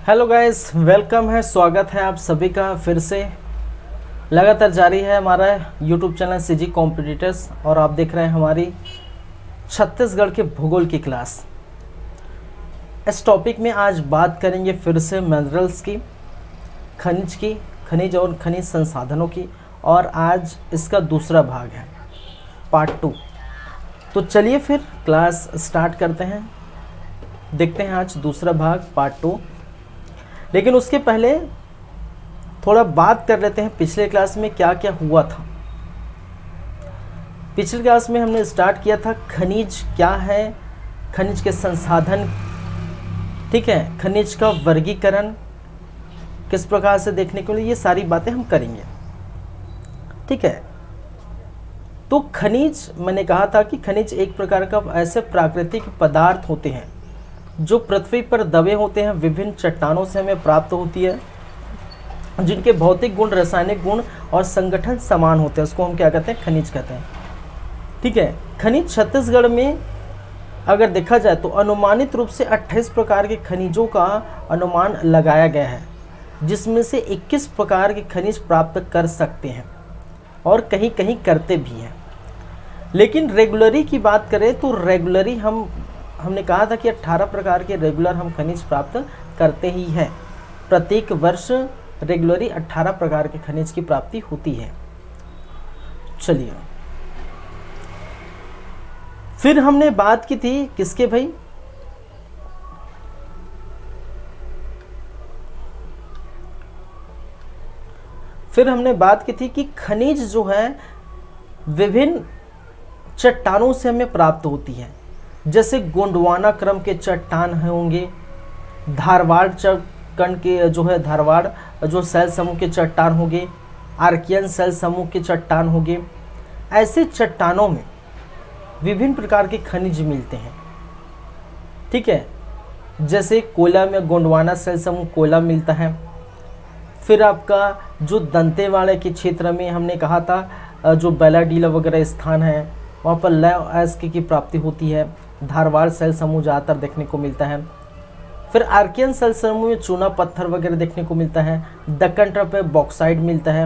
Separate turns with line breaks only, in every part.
Hello guys, welcome है, स्वागत है आप सभी का फिर से। लगातार जारी है हमारा यूट्यूब चैनल सीजी कॉम्पिटिटर्स और आप देख रहे हैं हमारी छत्तीसगढ़ के भूगोल की क्लास। इस टॉपिक में आज बात करेंगे फिर से मिनरल्स की, खनिज और खनिज संसाधनों की, और आज इसका दूसरा भाग है, पार्ट 2। तो चलिए फिर क्लास स्टार्ट करते हैं, देखते हैं आज दूसरा भाग, पार्ट 2। लेकिन उसके पहले थोड़ा बात कर लेते हैं पिछले क्लास में क्या क्या हुआ था। पिछले क्लास में हमने स्टार्ट किया था खनिज क्या है, खनिज के संसाधन, ठीक है, खनिज का वर्गीकरण किस प्रकार से देखने को लिए, ये सारी बातें हम करेंगे, ठीक है। तो खनिज, मैंने कहा था कि खनिज एक प्रकार का ऐसे प्राकृतिक पदार्थ होते हैं जो पृथ्वी पर दबे होते हैं, विभिन्न चट्टानों से हमें प्राप्त होती है, जिनके भौतिक गुण, रासायनिक गुण और संगठन समान होते हैं, उसको हम क्या कहते हैं, खनिज कहते हैं, ठीक है। खनिज छत्तीसगढ़ में अगर देखा जाए तो अनुमानित रूप से 28 प्रकार के खनिजों का अनुमान लगाया गया है, जिसमें से 21 प्रकार के खनिज प्राप्त कर सकते हैं और कहीं कहीं करते भी हैं। लेकिन रेगुलरी की बात करें तो रेगुलरी हमने कहा था कि 18 प्रकार के रेगुलर हम खनिज प्राप्त करते ही हैं। प्रत्येक वर्ष रेगुलरी 18 प्रकार के खनिज की प्राप्ति होती है। चलिए, फिर हमने बात की थी किसके भाई, फिर हमने बात की थी कि खनिज जो है विभिन्न चट्टानों से हमें प्राप्त होती है, जैसे गोंडवाना क्रम के चट्टान होंगे, धारवाड़ कण के जो है धारवाड़ जो शैल समूह के चट्टान होंगे, आर्कियन शैल समूह के चट्टान होंगे। ऐसे चट्टानों में विभिन्न प्रकार के खनिज मिलते हैं, ठीक है। जैसे कोयला में गोंडवाना शैल समूह कोयला मिलता है। फिर आपका जो दंतेवाड़ा के क्षेत्र में हमने कहा था जो बैलाडीला वगैरह स्थान है, वहाँ पर लौह अयस्क की प्राप्ति होती है। धारवाड़ शैल समूह ज़्यादातर देखने को मिलता है। फिर आर्कियन शैल समूह में चूना पत्थर वगैरह देखने को मिलता है। दक्कन ट्रप पे बॉक्साइड मिलता है,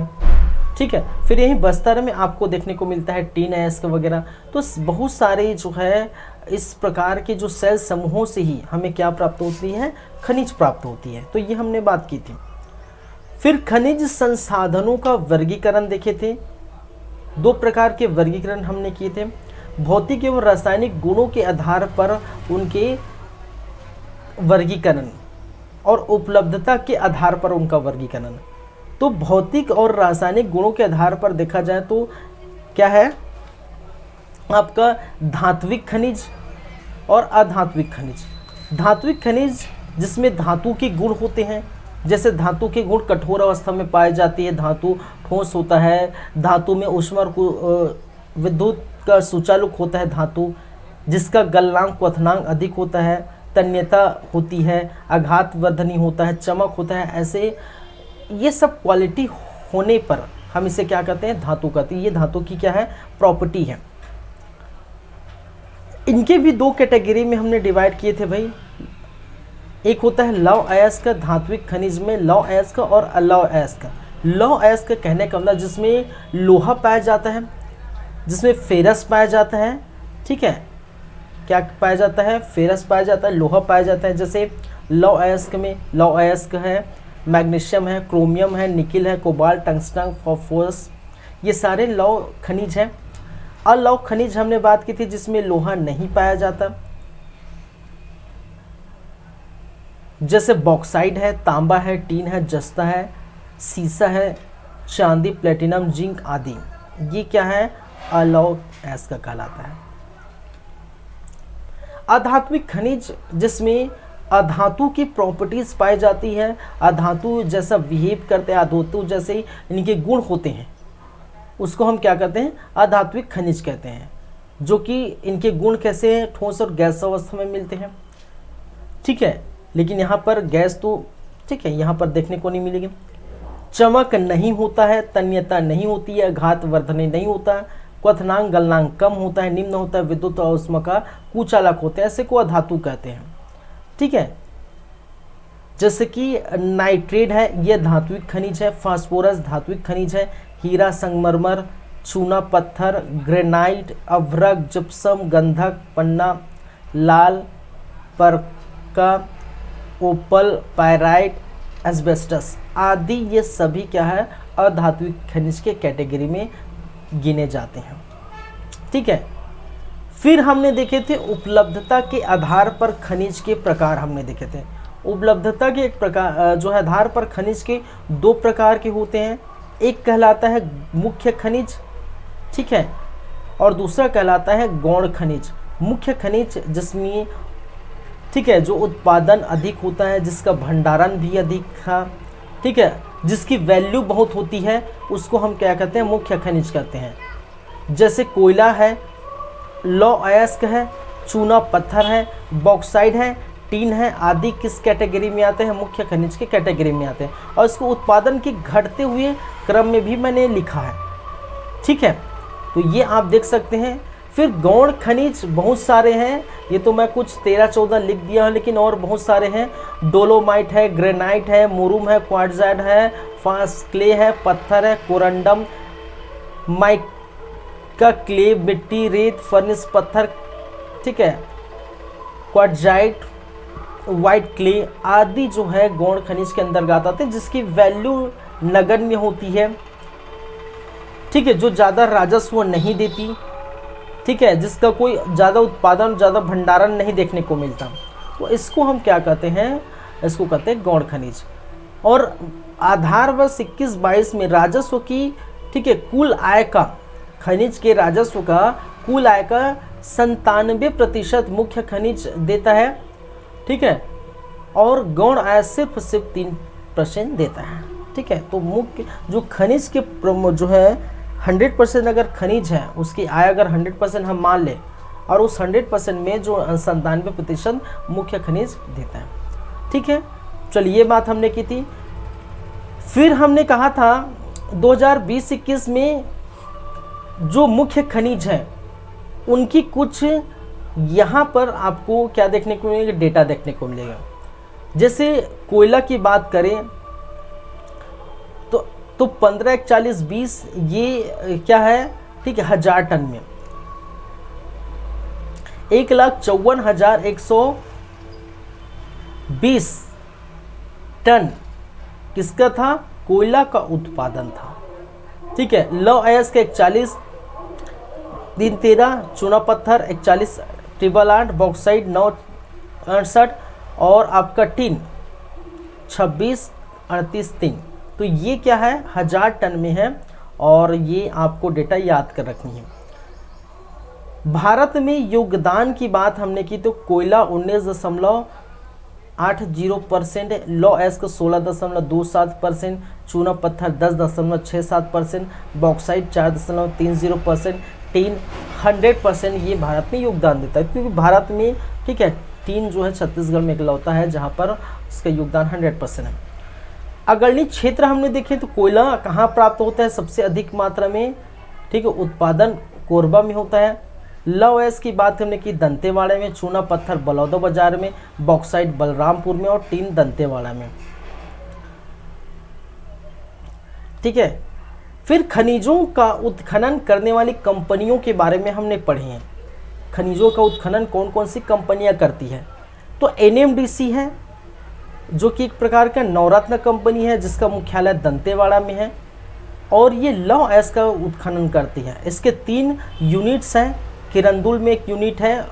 ठीक है। फिर यहीं बस्तर में आपको देखने को मिलता है टीन अयस्क वगैरह। तो बहुत सारे जो है इस प्रकार के जो शैल समूहों से ही हमें क्या प्राप्त होती है, खनिज प्राप्त होती है। तो ये हमने बात की थी। फिर खनिज संसाधनों का वर्गीकरण देखे थे, 2 प्रकार के वर्गीकरण हमने किए थे। भौतिक एवं रासायनिक गुणों के आधार पर उनके वर्गीकरण और उपलब्धता के आधार पर उनका वर्गीकरण। तो भौतिक और रासायनिक गुणों के आधार पर देखा जाए तो क्या है आपका धात्विक खनिज और अधात्विक खनिज। धात्विक खनिज जिसमें धातु के गुण होते हैं, जैसे धातु के गुण कठोर अवस्था में पाई जाती है, धातु ठोस होता है, धातु में ऊष्मा और विद्युत का सुचालक होता है धातु, जिसका गलनांक क्वथनांक अधिक होता है, तन्यता होती है, आघात वर्धनी होता है, चमक होता है। ऐसे ये सब क्वालिटी होने पर हम इसे क्या कहते हैं, धातु कहते हैं। ये धातु की क्या है, प्रॉपर्टी है। इनके भी 2 कैटेगरी में हमने डिवाइड किए थे भाई। एक होता है लौह अयस्क धात्विक खनिज में, लौह अयस्क और अलौह अयस्क। लौह अयस्क कहने का मतलब जिसमें लोहा पाया जाता है, जिसमें फेरस पाया जाता है, ठीक है। क्या पाया जाता है, फेरस पाया जाता है, लोहा पाया जाता है। जैसे लौह अयस्क में लौह अयस्क है, मैग्नीशियम है, क्रोमियम है, निकिल है, कोबाल्ट, टंगस्टन, फॉस्फोरस, ये सारे लौह खनिज हैं। अलौह खनिज हमने बात की थी जिसमें लोहा नहीं पाया जाता, जैसे बॉक्साइड है, तांबा है, टीन है, जस्ता है, सीसा है, चांदी, प्लेटिनम, जिंक आदि। ये क्या है, अलौह अयस्क कहलाता है। अधात्विक खनिज जिसमें अधातु की प्रॉपर्टीज पाई जाती है, अधातु जैसा बिहेव करते हैं, अधातु जैसे इनके गुण होते हैं, उसको हम क्या कहते हैं, अधात्विक खनिज कहते हैं। जो कि इनके गुण कैसे हैं, ठोस और गैस अवस्था में मिलते हैं, ठीक है। लेकिन यहाँ पर गैस तो ठीक है यहाँ पर देखने को नहीं मिलेगी। चमक नहीं होता है, तन्यता नहीं होती है, घात वर्धने नहीं होता है, क्वथनांक गलनांक कम होता है, निम्न होता है, विद्युत और ऊष्मा का कुचालक होते हैं, ऐसे को अधातु कहते हैं, ठीक है। जैसे कि नाइट्रेट है, यह धात्विक खनिज है। फास्फोरस धात्विक खनिज है। हीरा, संगमरमर, चूना पत्थर, ग्रेनाइट, अभ्रक, जिप्सम, गंधक, पन्ना, लाल परका, ओपल, पायराइट, एस्बेस्टस आदि, ये सभी क्या है, अधात्विक खनिज के कैटेगरी में गिने जाते हैं। ठीक है। फिर हमने देखे थे उपलब्धता के आधार पर खनिज के प्रकार हमने देखे थे। उपलब्धता के एक प्रकार जो है आधार पर खनिज के दो प्रकार के होते हैं। एक कहलाता है मुख्य खनिज, ठीक है, और दूसरा कहलाता है गौण खनिज। मुख्य खनिज जिसमें, ठीक है, जो उत्पादन अधिक होता है, जिसका भंडारण भी अधिक था, ठीक है, जिसकी वैल्यू बहुत होती है, उसको हम क्या कहते हैं, मुख्य खनिज कहते हैं। जैसे कोयला है, लौ अयस्क है, चूना पत्थर है, बॉक्साइड है, टीन है आदि किस कैटेगरी में आते हैं, मुख्य खनिज के कैटेगरी में आते हैं। और इसको उत्पादन के घटते हुए क्रम में भी मैंने लिखा है। ठीक है, तो ये आप देख सकते हैं। फिर गौण खनिज बहुत सारे हैं, ये तो मैं कुछ 13-14 लिख दिया हूँ, लेकिन और बहुत सारे हैं। डोलोमाइट है, ग्रेनाइट है, मोरूम है, क्वार्ट्जाइट है, फास क्ले है, पत्थर है, कोरंडम, माइका क्ले, मिट्टी, रेत, फर्निस पत्थर, ठीक है, क्वार्ट्जाइट, वाइट क्ले आदि जो है गौण खनिज के अंतर्गत आते हैं, जिसकी वैल्यू नगण्य होती है। ठीक है, जो ज़्यादा राजस्व नहीं देती, ठीक है, जिसका कोई ज़्यादा उत्पादन, ज़्यादा भंडारण नहीं देखने को मिलता, तो इसको हम क्या कहते हैं, इसको कहते हैं गौण खनिज। और आधार वर्ष 21-22 में राजस्व की, ठीक है, कुल आय का, खनिज के राजस्व का कुल आय का 97% मुख्य खनिज देता है। ठीक है, और गौण आय सिर्फ 3% देता है। ठीक है, तो मुख्य जो खनिज के जो है 100% अगर खनिज है, उसकी आय अगर 100% हम मान लें, और उस 100% में जो 97% मुख्य खनिज देता है। ठीक है, चलिए ये बात हमने की थी। फिर हमने कहा था 2020-21 में जो मुख्य खनिज है उनकी कुछ यहाँ पर आपको क्या देखने को मिलेगा, डेटा देखने को मिलेगा। जैसे कोयला की बात करें तो 15, 41, 20 ये क्या है, ठीक है, 1000 टन में 1,54,120 टन किसका था, कोयला का उत्पादन था। ठीक है, लौ अयस्क 41, 313, चूना पत्थर 41, 888, बॉक्साइड 968 और आपका टीन 26, 38, 3। तो ये क्या है, 1000 टन में है, और ये आपको डेटा याद कर रखनी है। भारत में योगदान की बात हमने की तो कोयला 19.80%, लौ अयस्क 16.27%, चूना पत्थर 10.67%, बॉक्साइड 4.30%, टीन 100% ये भारत में योगदान देता है, क्योंकि भारत में, ठीक है, टीन जो है छत्तीसगढ़ में इकलौता है जहाँ पर इसका योगदान 100% है। अग्रणी क्षेत्र हमने देखे तो कोयला कहाँ प्राप्त होता है सबसे अधिक मात्रा में, ठीक है, उत्पादन कोरबा में होता है। लौ अयस्क की बात हमने की दंतेवाड़ा में, चूना पत्थर बलौदा बाजार में, बॉक्साइट बलरामपुर में और टीन दंतेवाड़ा में। ठीक है, फिर खनिजों का उत्खनन करने वाली कंपनियों के बारे में हमने पढ़े हैं। खनिजों का उत्खनन कौन कौन सी कंपनियां करती है, तो NMDC है जो कि एक प्रकार का नवरत्न कंपनी है जिसका मुख्यालय दंतेवाड़ा में है, और ये लौ अयस्क का उत्खनन करती है। इसके 3 यूनिट्स हैं। किरंदुल में एक यूनिट है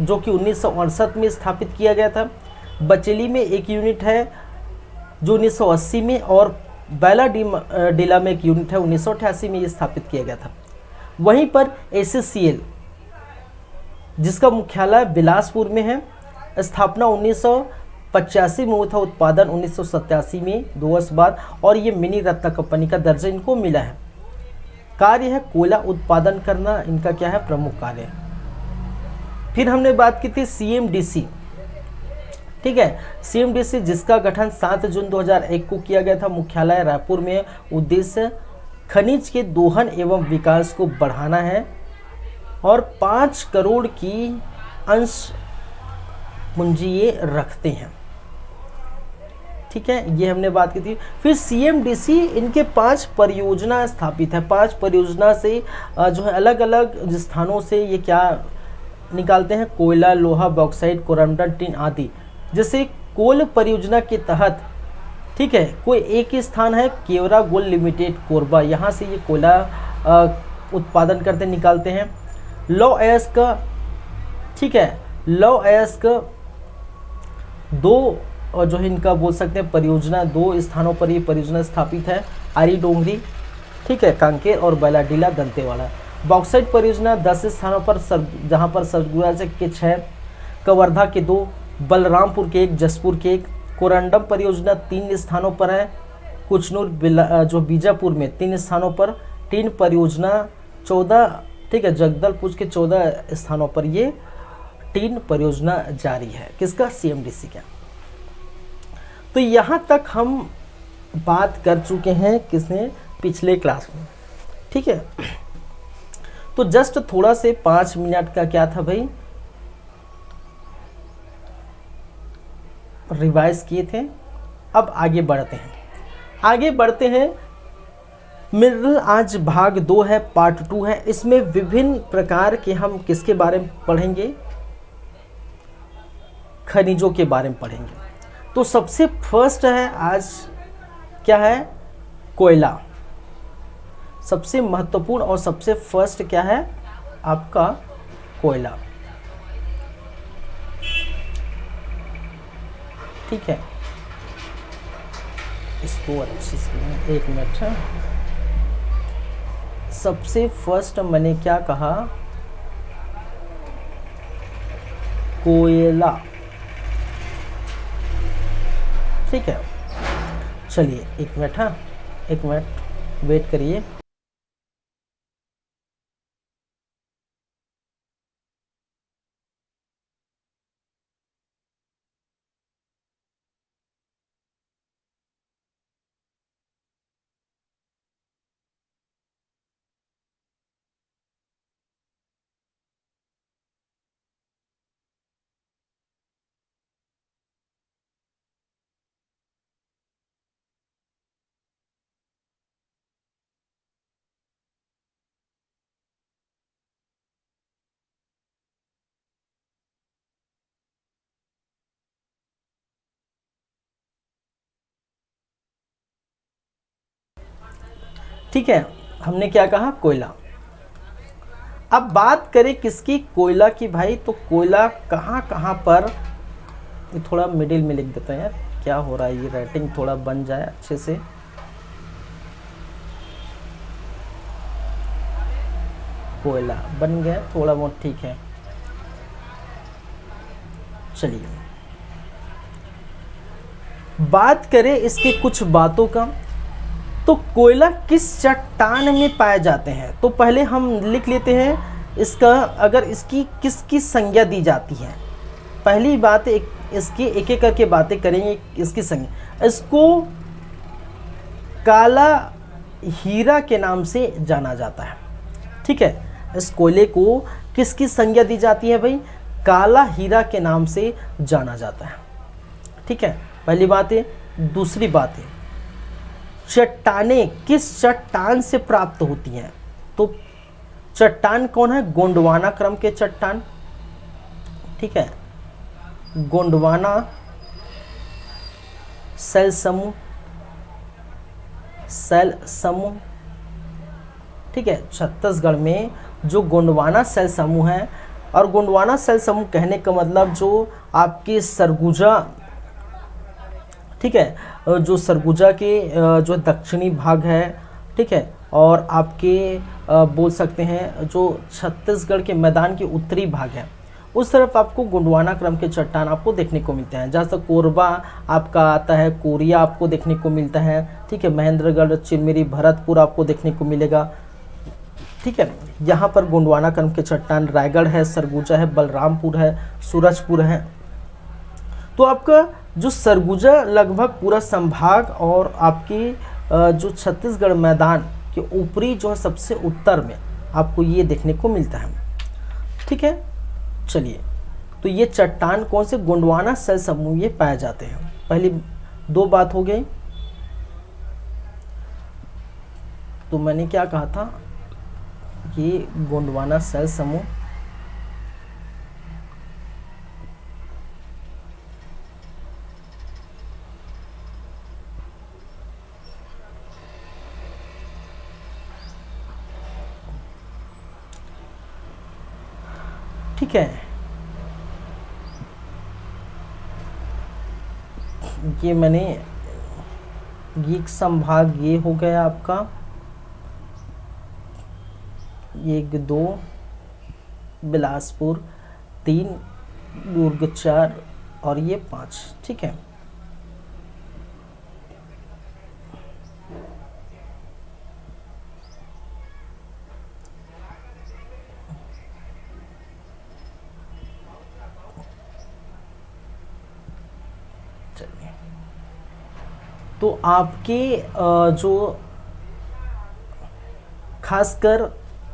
जो कि 1968 में स्थापित किया गया था, बचेली में एक यूनिट है जो 1980 में, और बैला डीला में एक यूनिट है 1988 में ये स्थापित किया गया था। वहीं पर ACCL जिसका मुख्यालय बिलासपुर में है, स्थापना 1985 में हुआ था, उत्पादन 1987 में, 2 वर्ष बाद, और ये मिनी रत्न कंपनी का दर्जा इनको मिला है। कार्य है कोयला उत्पादन करना, इनका क्या है, प्रमुख कार्य है। फिर हमने बात की थी CMDC। ठीक है, CMDC जिसका गठन 7 जून 2001 को किया गया था, मुख्यालय रायपुर में, उद्देश्य खनिज के दोहन एवं विकास को बढ़ाना है, और 5 करोड़ की अंश पूंजी ये रखते हैं। ठीक है, ये हमने बात की थी। फिर CMDC इनके 5 परियोजना स्थापित है। 5 परियोजना से जो है अलग अलग स्थानों से ये क्या निकालते हैं, कोयला, लोहा, बॉक्साइट, कोरंडम, टिन आदि। जैसे कोल परियोजना के तहत, ठीक है, कोई एक ही स्थान है केवरा गोल्ड लिमिटेड कोरबा, यहाँ से ये कोयला उत्पादन करते निकालते हैं। लौ अयस्क, ठीक है, लौ अयस्क 2 और जो है इनका बोल सकते हैं परियोजना, 2 स्थानों पर ये परियोजना स्थापित है, आरी डोंगरी, ठीक है, कांकेर और बैलाडीला दंतेवाड़ा। बॉक्साइट परियोजना 10 स्थानों पर, जहाँ पर सरगुजा के 6, कवर्धा के 2, बलरामपुर के 1, जसपुर के 1। कोरंडम परियोजना 3 स्थानों पर है, कुचनूर जो बीजापुर में 3 स्थानों पर। टिन परियोजना 14, ठीक है, जगदलपुर के 14 स्थानों पर ये टिन परियोजना जारी है, किसका, CMDC का। तो यहाँ तक हम बात कर चुके हैं किसने, पिछले क्लास में, ठीक है। तो जस्ट थोड़ा से 5 मिनट का क्या था भाई, रिवाइज किए थे। अब आगे बढ़ते हैं। मिनरल आज भाग 2 है, पार्ट 2 है। इसमें विभिन्न प्रकार के हम किसके बारे में पढ़ेंगे, खनिजों के बारे में पढ़ेंगे। तो सबसे फर्स्ट है आज क्या है, कोयला। सबसे महत्वपूर्ण और सबसे फर्स्ट क्या है आपका, कोयला, ठीक है। इसको अच्छे से, एक मिनट है। सबसे फर्स्ट मैंने क्या कहा, कोयला, ठीक है। चलिए एक मिनट, हाँ एक मिनट वेट करिए। ठीक है, हमने क्या कहा, कोयला। अब बात करें किसकी, कोयला की भाई। तो कोयला कहाँ कहाँ पर, ये थोड़ा मिडिल में लिख देते हैं यार, क्या हो रहा है, ये राइटिंग थोड़ा बन जाए अच्छे से। कोयला बन गया थोड़ा बहुत, ठीक है। चलिए बात करें इसके कुछ बातों का। तो कोयला किस चट्टान में पाए जाते हैं, तो पहले हम लिख लेते हैं इसका, अगर इसकी किसकी संज्ञा दी जाती है। पहली बात इसकी एक एक करके बातें करेंगे। इसकी संज्ञा, इसको काला हीरा के नाम से जाना जाता है, ठीक है। इस कोयले को किसकी संज्ञा दी जाती है भाई, काला हीरा के नाम से जाना जाता है, ठीक है, पहली बात है। दूसरी बात है, चट्टानें किस चट्टान से प्राप्त होती हैं, तो चट्टान कौन है, गोंडवाना क्रम के चट्टान, ठीक है, गोंडवाना सेल समूह, ठीक है। छत्तीसगढ़ में जो गोंडवाना सेल समूह है, और गोंडवाना सेल समूह कहने का मतलब जो आपके सरगुजा, ठीक है, जो सरगुजा के जो दक्षिणी भाग है, ठीक है, और आपके बोल सकते हैं जो छत्तीसगढ़ के मैदान के उत्तरी भाग है, उस तरफ आपको गोंडवाना क्रम के चट्टान आपको देखने को मिलते हैं। जैसे कोरबा आपका आता है, कोरिया आपको देखने को मिलता है, ठीक है, महेंद्रगढ़, चिरमिरी, भरतपुर आपको देखने को मिलेगा, ठीक है। यहाँ पर गोंडवाना क्रम के चट्टान रायगढ़ है, सरगुजा है, बलरामपुर है, सूरजपुर है। तो आपका जो सरगुजा लगभग पूरा संभाग और आपकी जो छत्तीसगढ़ मैदान के ऊपरी जो है सबसे उत्तर में आपको ये देखने को मिलता है, ठीक है। चलिए, तो ये चट्टान कौन से, गोंडवाना सेल समूह ये पाए जाते हैं। पहली दो बात हो गई। तो मैंने क्या कहा था कि गोंडवाना सेल समूह ठीक है, ये मैंने गीक संभाग ये हो गया आपका 1 2, बिलासपुर 3, दुर्ग 4 और ये 5। ठीक है, चलिए तो आपके जो खासकर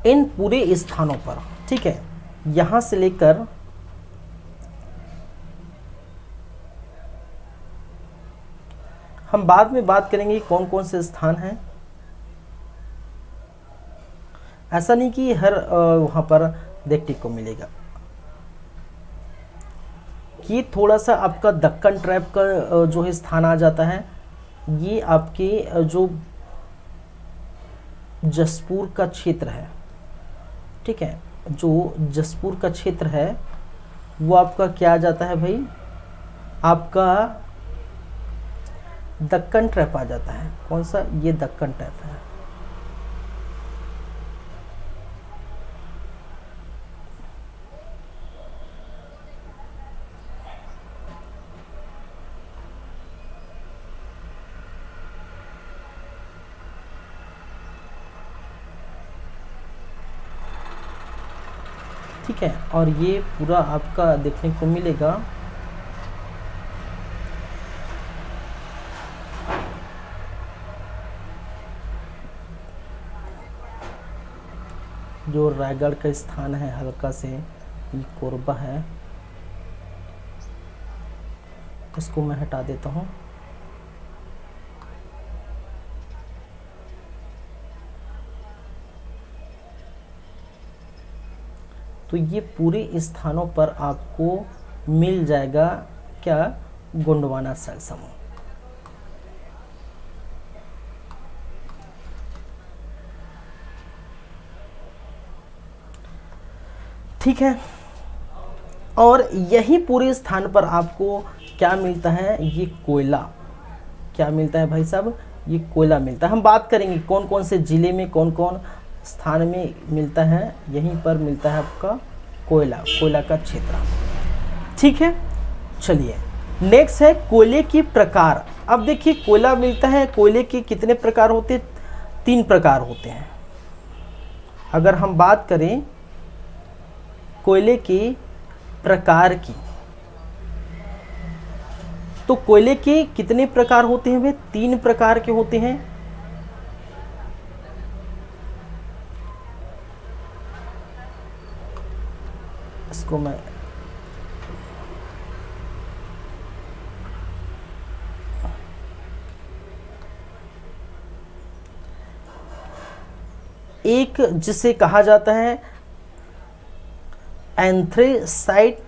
इन पूरे स्थानों पर, ठीक है, यहां से लेकर हम बाद में बात करेंगे कौन कौन से स्थान हैं। ऐसा नहीं कि हर वहां पर देखने को मिलेगा। ये थोड़ा सा आपका दक्कन ट्रैप का जो है स्थान आ जाता है। ये आपके जो जसपुर का क्षेत्र है, ठीक है, जो जसपुर का क्षेत्र है वो आपका क्या आ जाता है भाई, आपका दक्कन ट्रैप आ जाता है। कौन सा, ये दक्कन ट्रैप है। ठीक है, और ये पूरा आपका देखने को मिलेगा जो रायगढ़ का स्थान है, हल्का से ये कोरबा है, इसको मैं हटा देता हूँ। तो ये पूरे स्थानों पर आपको मिल जाएगा क्या, गोंडवाना सेल समूह। ठीक है, और यही पूरे स्थान पर आपको क्या मिलता है, ये कोयला। क्या मिलता है भाई साहब, ये कोयला मिलता है। हम बात करेंगे कौन कौन से ज़िले में कौन कौन स्थान में मिलता है। यहीं पर मिलता है आपका कोयला, कोयला का क्षेत्र। ठीक है, चलिए नेक्स्ट है कोयले की प्रकार। अब देखिए कोयला मिलता है, कोयले के कितने प्रकार होते हैं, 3 प्रकार होते हैं। अगर हम बात करें कोयले के प्रकार की, तो कोयले के कितने प्रकार होते हैं वे, 3 प्रकार के होते हैं। इसको मैं एक जिसे कहा जाता है एंथ्रेसाइट।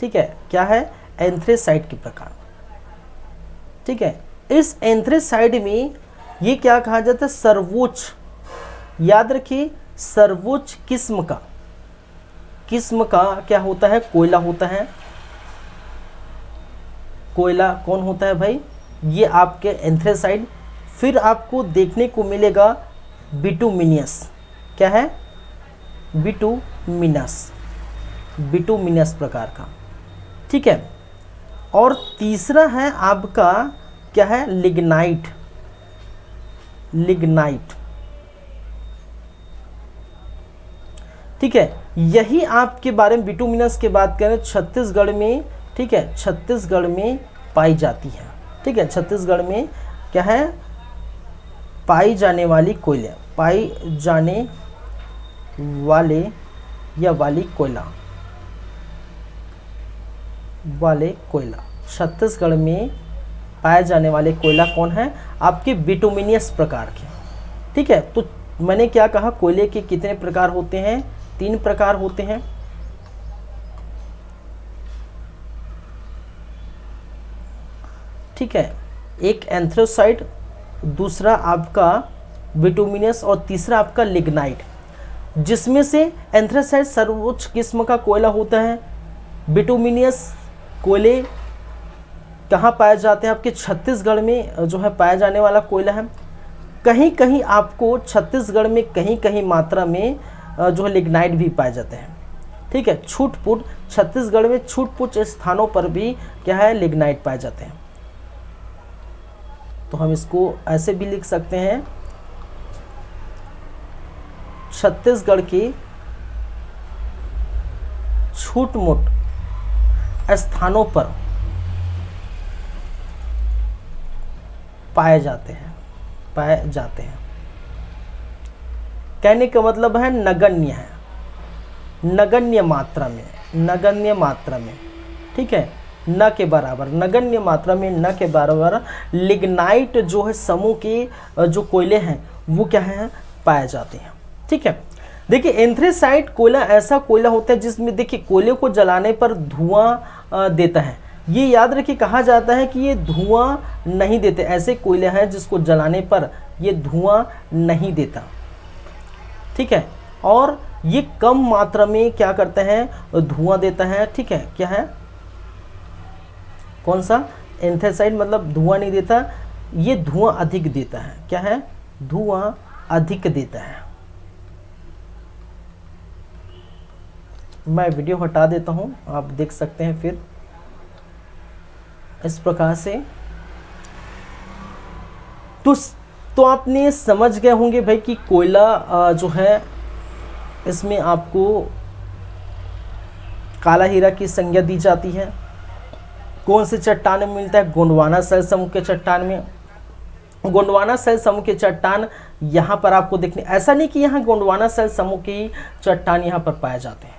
ठीक है, क्या है, एंथ्रेसाइट के प्रकार। ठीक है, इस एंथ्रेसाइट में ये क्या कहा जाता है, सर्वोच्च, याद रखिए सर्वोच्च किस्म का क्या होता है, कोयला होता है। कोयला कौन होता है भाई, ये आपके एंथ्रेसाइट। फिर आपको देखने को मिलेगा बिटुमिनियस। क्या है, बिटुमिनस प्रकार का। ठीक है, और तीसरा है आपका क्या है, लिग्नाइट। ठीक है, यही आपके बारे में बिटुमिनस की बात करें छत्तीसगढ़ में, ठीक है, छत्तीसगढ़ में पाई जाती है। ठीक है, छत्तीसगढ़ में क्या है, पाई जाने वाली कोयले, पाई जाने वाले या वाली कोयला, वाले कोयला। छत्तीसगढ़ में पाए जाने वाले कोयला कौन है? आपके बिटुमिनियस प्रकार के। ठीक है, तो मैंने क्या कहा, कोयले के कितने प्रकार होते हैं? 3 प्रकार होते हैं। ठीक है, एक एंथ्रेसाइट, दूसरा आपका बिटुमिनस और तीसरा आपका लिग्नाइट, जिसमें से एंथ्रेसाइट सर्वोच्च किस्म का कोयला होता है। बिटुमिनियस कोयले कहाँ पाए जाते हैं? आपके छत्तीसगढ़ में जो है पाया जाने वाला कोयला है। कहीं कहीं आपको छत्तीसगढ़ में कहीं कहीं मात्रा में जो है लिग्नाइट भी पाए जाते हैं। ठीक है, छूट फूट छत्तीसगढ़ में छूट फूट स्थानों पर भी क्या है, लिग्नाइट पाए जाते हैं। तो हम इसको ऐसे भी लिख सकते हैं, छत्तीसगढ़ के छूट मूट स्थानों पर पाए जाते हैं। कहने का मतलब है नगण्य है, नगण्य मात्रा में। ठीक है, न के बराबर, नगण्य मात्रा में न के बराबर लिग्नाइट जो है समूह के जो कोयले हैं वो क्या है, पाए जाते हैं। ठीक है, देखिए एंथ्रेसाइट कोयला ऐसा कोयला होता है जिसमें देखिए कोयले को जलाने पर धुआं देता है। ये याद रखिए, कहा जाता है कि ये धुआं नहीं देते। ऐसे कोयले हैं जिसको जलाने पर ये धुआं नहीं देता। ठीक है, और ये कम मात्रा में क्या करते हैं, धुआं देता है। ठीक है, क्या है, कौन सा? एंथ्रेसाइट मतलब धुआं नहीं देता, ये धुआं अधिक देता है। क्या है? धुआं अधिक देता है। मैं वीडियो हटा देता हूं, आप देख सकते हैं फिर इस प्रकार से। तो आपने समझ गए होंगे भाई कि कोयला जो है इसमें आपको काला हीरा की संज्ञा दी जाती है। कौन से चट्टान में मिलता है? गोंडवाना शैल समूह के चट्टान में। गोंडवाना शैल समूह के चट्टान यहाँ पर आपको देखने, ऐसा नहीं कि यहाँ गोंडवाना शैल समूह की चट्टान यहाँ पर पाए जाते हैं,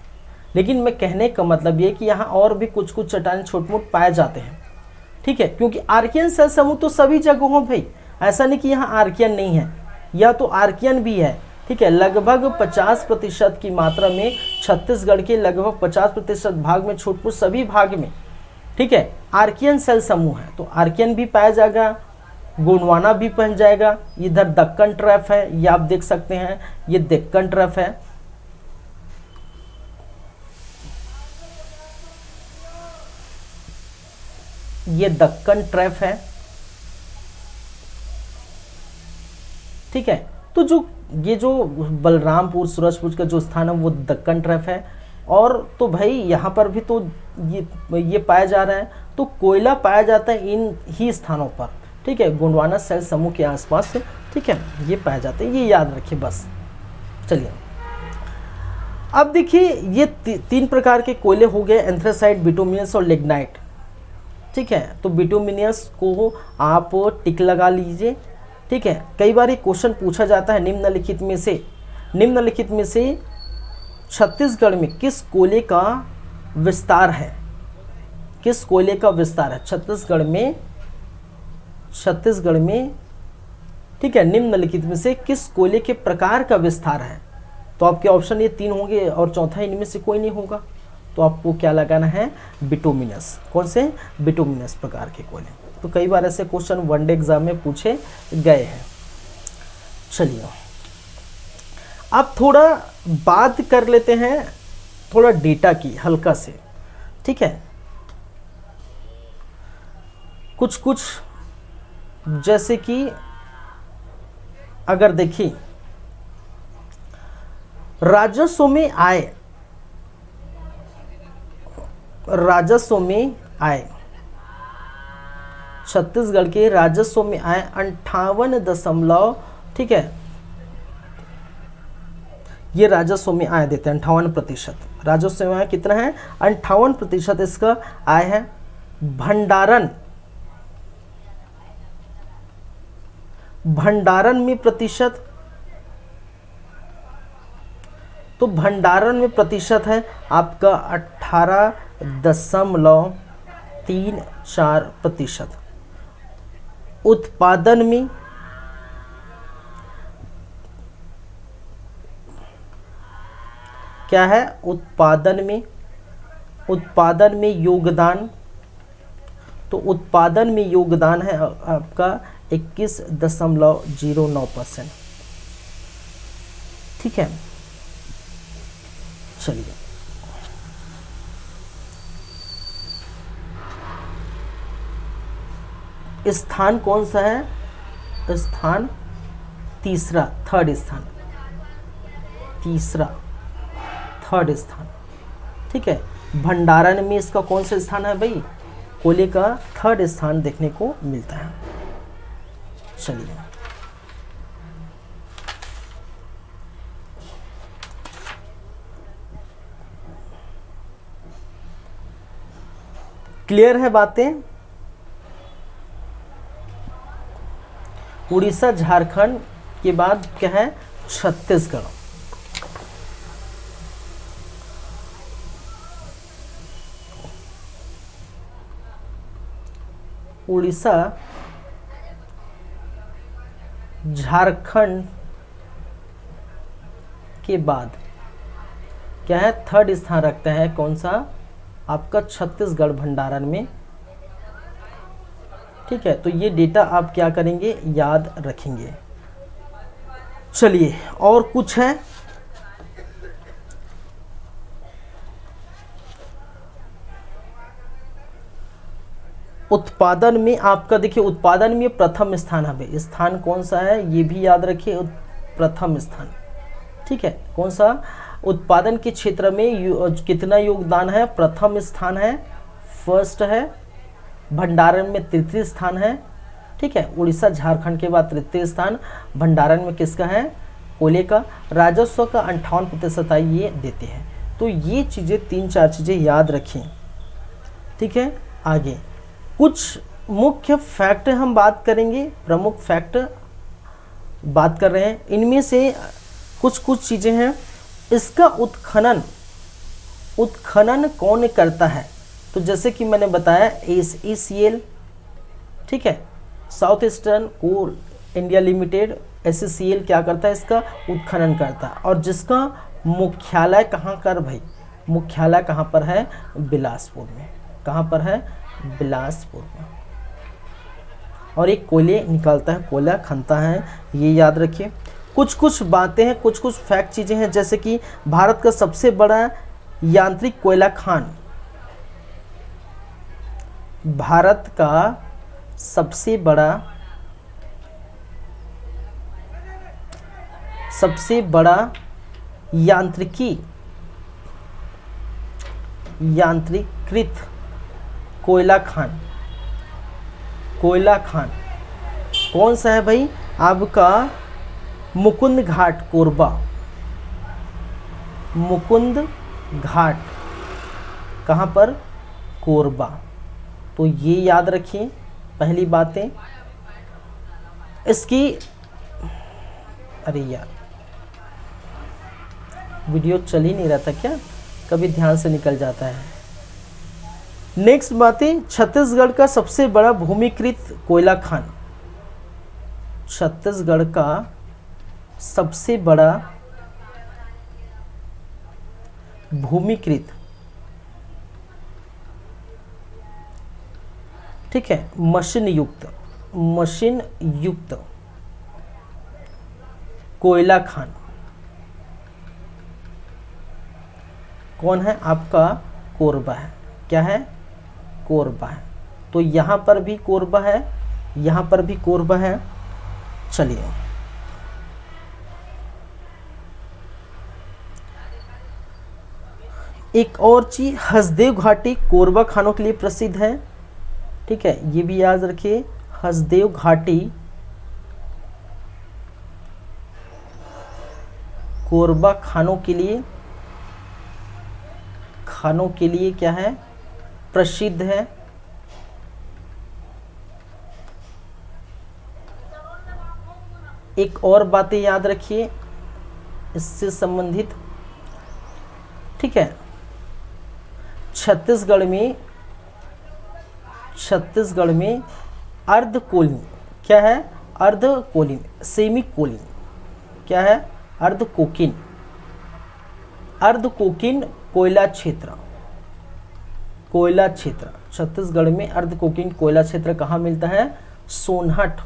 लेकिन मैं कहने का मतलब ये कि यहाँ और भी कुछ कुछ चट्टान छोट मोट पाए जाते हैं। ठीक है, क्योंकि आर्कियन शैल समूह तो सभी जगहों भाई, ऐसा नहीं कि यहाँ आर्कियन नहीं है, या तो आर्कियन भी है। ठीक है, लगभग 50% की मात्रा में छत्तीसगढ़ के लगभग 50% भाग में, छूट सभी भाग में, ठीक है, आर्कियन शैल समूह है। तो आर्कियन भी पाया जाएगा, गोंडवाना भी पहन जाएगा। इधर दक्कन ट्रैप है, ये आप देख सकते हैं, ये दक्कन ट्रैप है। ये दक्कन ट्रैप है। ठीक है, तो ये जो बलरामपुर सूरजपुर का जो स्थान है वो दक्कन ट्रैप है। और तो भाई यहाँ पर भी तो ये पाया जा रहा है, तो कोयला पाया जाता है इन ही स्थानों पर। ठीक है, गोंडवाना शैल समूह के आसपास से। ठीक है, ये पाया जाता है, ये याद रखिए बस। चलिए अब देखिए, ये 3 प्रकार के कोयले हो गए, एंथ्रेसाइट, बिटुमिनस और लिग्नाइट। ठीक है, तो बिटुमिनस को आप टिक लगा लीजिए। ठीक है, कई बार ये क्वेश्चन पूछा जाता है, निम्नलिखित में से छत्तीसगढ़ में किस कोयले का विस्तार है? किस कोयले का विस्तार है छत्तीसगढ़ में? ठीक है, निम्नलिखित में से किस कोयले के प्रकार का विस्तार है? तो आपके ऑप्शन ये 3 होंगे और चौथा इनमें से कोई नहीं होगा। तो आपको क्या लगाना है? बिटुमिनस। कौन से? बिटुमिनस प्रकार के कोयले। तो कई बार ऐसे क्वेश्चन वनडे एग्जाम में पूछे गए हैं। चलिए अब थोड़ा बात कर लेते हैं थोड़ा डेटा की, हल्का से। ठीक है, कुछ जैसे कि अगर देखिए राजस्व में आए छत्तीसगढ़ के राजस्व में आए 58 ठीक है, ये राजस्व में आय देते हैं 58%। राजस्व में आय कितना है? 58% इसका आय है। भंडारण में प्रतिशत, तो भंडारण में प्रतिशत है आपका 18.8 3-4%। उत्पादन में क्या है, उत्पादन में योगदान, तो उत्पादन में योगदान है आपका 21.09%। ठीक है, चलिए स्थान कौन सा है, स्थान तीसरा, थर्ड स्थान। ठीक है, भंडारण में इसका कौन सा स्थान है भाई, कोयले का थर्ड स्थान देखने को मिलता है। चलिए क्लियर है बातें। उड़ीसा झारखंड के बाद क्या है, छत्तीसगढ़। उड़ीसा झारखंड के बाद क्या है, थर्ड स्थान रखता है कौन सा, आपका छत्तीसगढ़ भंडारण में। ठीक है, तो ये डेटा आप क्या करेंगे, याद रखेंगे। चलिए और कुछ है, उत्पादन में आपका देखिए, उत्पादन में प्रथम स्थान है, स्थान कौन सा है ये भी याद रखिए, प्रथम स्थान। ठीक है, कौन सा, उत्पादन के क्षेत्र में कितना योगदान है, प्रथम स्थान है, फर्स्ट है। भंडारण में तृतीय स्थान है। ठीक है, उड़ीसा झारखंड के बाद तृतीय स्थान भंडारण में किसका है, कोयले का। राजस्व का 58% ये देते हैं। तो ये चीज़ें 3-4 चीज़ें याद रखें। ठीक है, आगे कुछ मुख्य फैक्ट हम बात करेंगे, प्रमुख फैक्ट बात कर रहे हैं। इनमें से कुछ चीज़ें हैं। इसका उत्खनन कौन करता है, तो जैसे कि मैंने बताया SECL, ठीक है, साउथ ईस्टर्न कोल इंडिया लिमिटेड, SECL क्या करता है, इसका उत्खनन करता है। और जिसका मुख्यालय कहाँ कर भाई, मुख्यालय कहाँ पर है, बिलासपुर में। कहाँ पर है, बिलासपुर में। और एक कोयले निकालता है, कोयला खनता है, ये याद रखिए। कुछ बातें हैं, कुछ फैक्ट चीज़ें हैं, जैसे कि भारत का सबसे बड़ा यांत्रिक कोयला खान, भारत का सबसे बड़ा यांत्रिकृत कोयला खान कौन सा है भाई, आपका मुकुंद घाट, कोरबा। मुकुंद घाट कहाँ पर, कोरबा। तो ये याद रखिए पहली बातें। इसकी अरे यार वीडियो चल ही नहीं रहा था क्या, कभी ध्यान से निकल जाता है। नेक्स्ट बातें, छत्तीसगढ़ का सबसे बड़ा भूमिकृत कोयला खान, छत्तीसगढ़ का सबसे बड़ा भूमिकृत, ठीक है, मशीन युक्त कोयला खान कौन है, आपका कोरबा है। क्या है, कोरबा है। तो यहाँ पर भी कोरबा है, यहाँ पर भी कोरबा है। चलिए एक और चीज, हसदेव घाटी कोरबा खानों के लिए प्रसिद्ध है। ठीक है, ये भी याद रखिए, हसदेव घाटी कोरबा खानों के लिए क्या है, प्रसिद्ध है। एक और बातें याद रखिए इससे संबंधित। ठीक है, छत्तीसगढ़ में छत्तीसगढ़ में अर्धकोलिन, क्या है, अर्धकोलिन, सेमी कोलिन, क्या है, अर्धकोकिन, अर्धकोकिन कोयला क्षेत्र, कोयला क्षेत्र छत्तीसगढ़ में अर्धकोकिन कोयला क्षेत्र कहाँ मिलता है, सोनहट,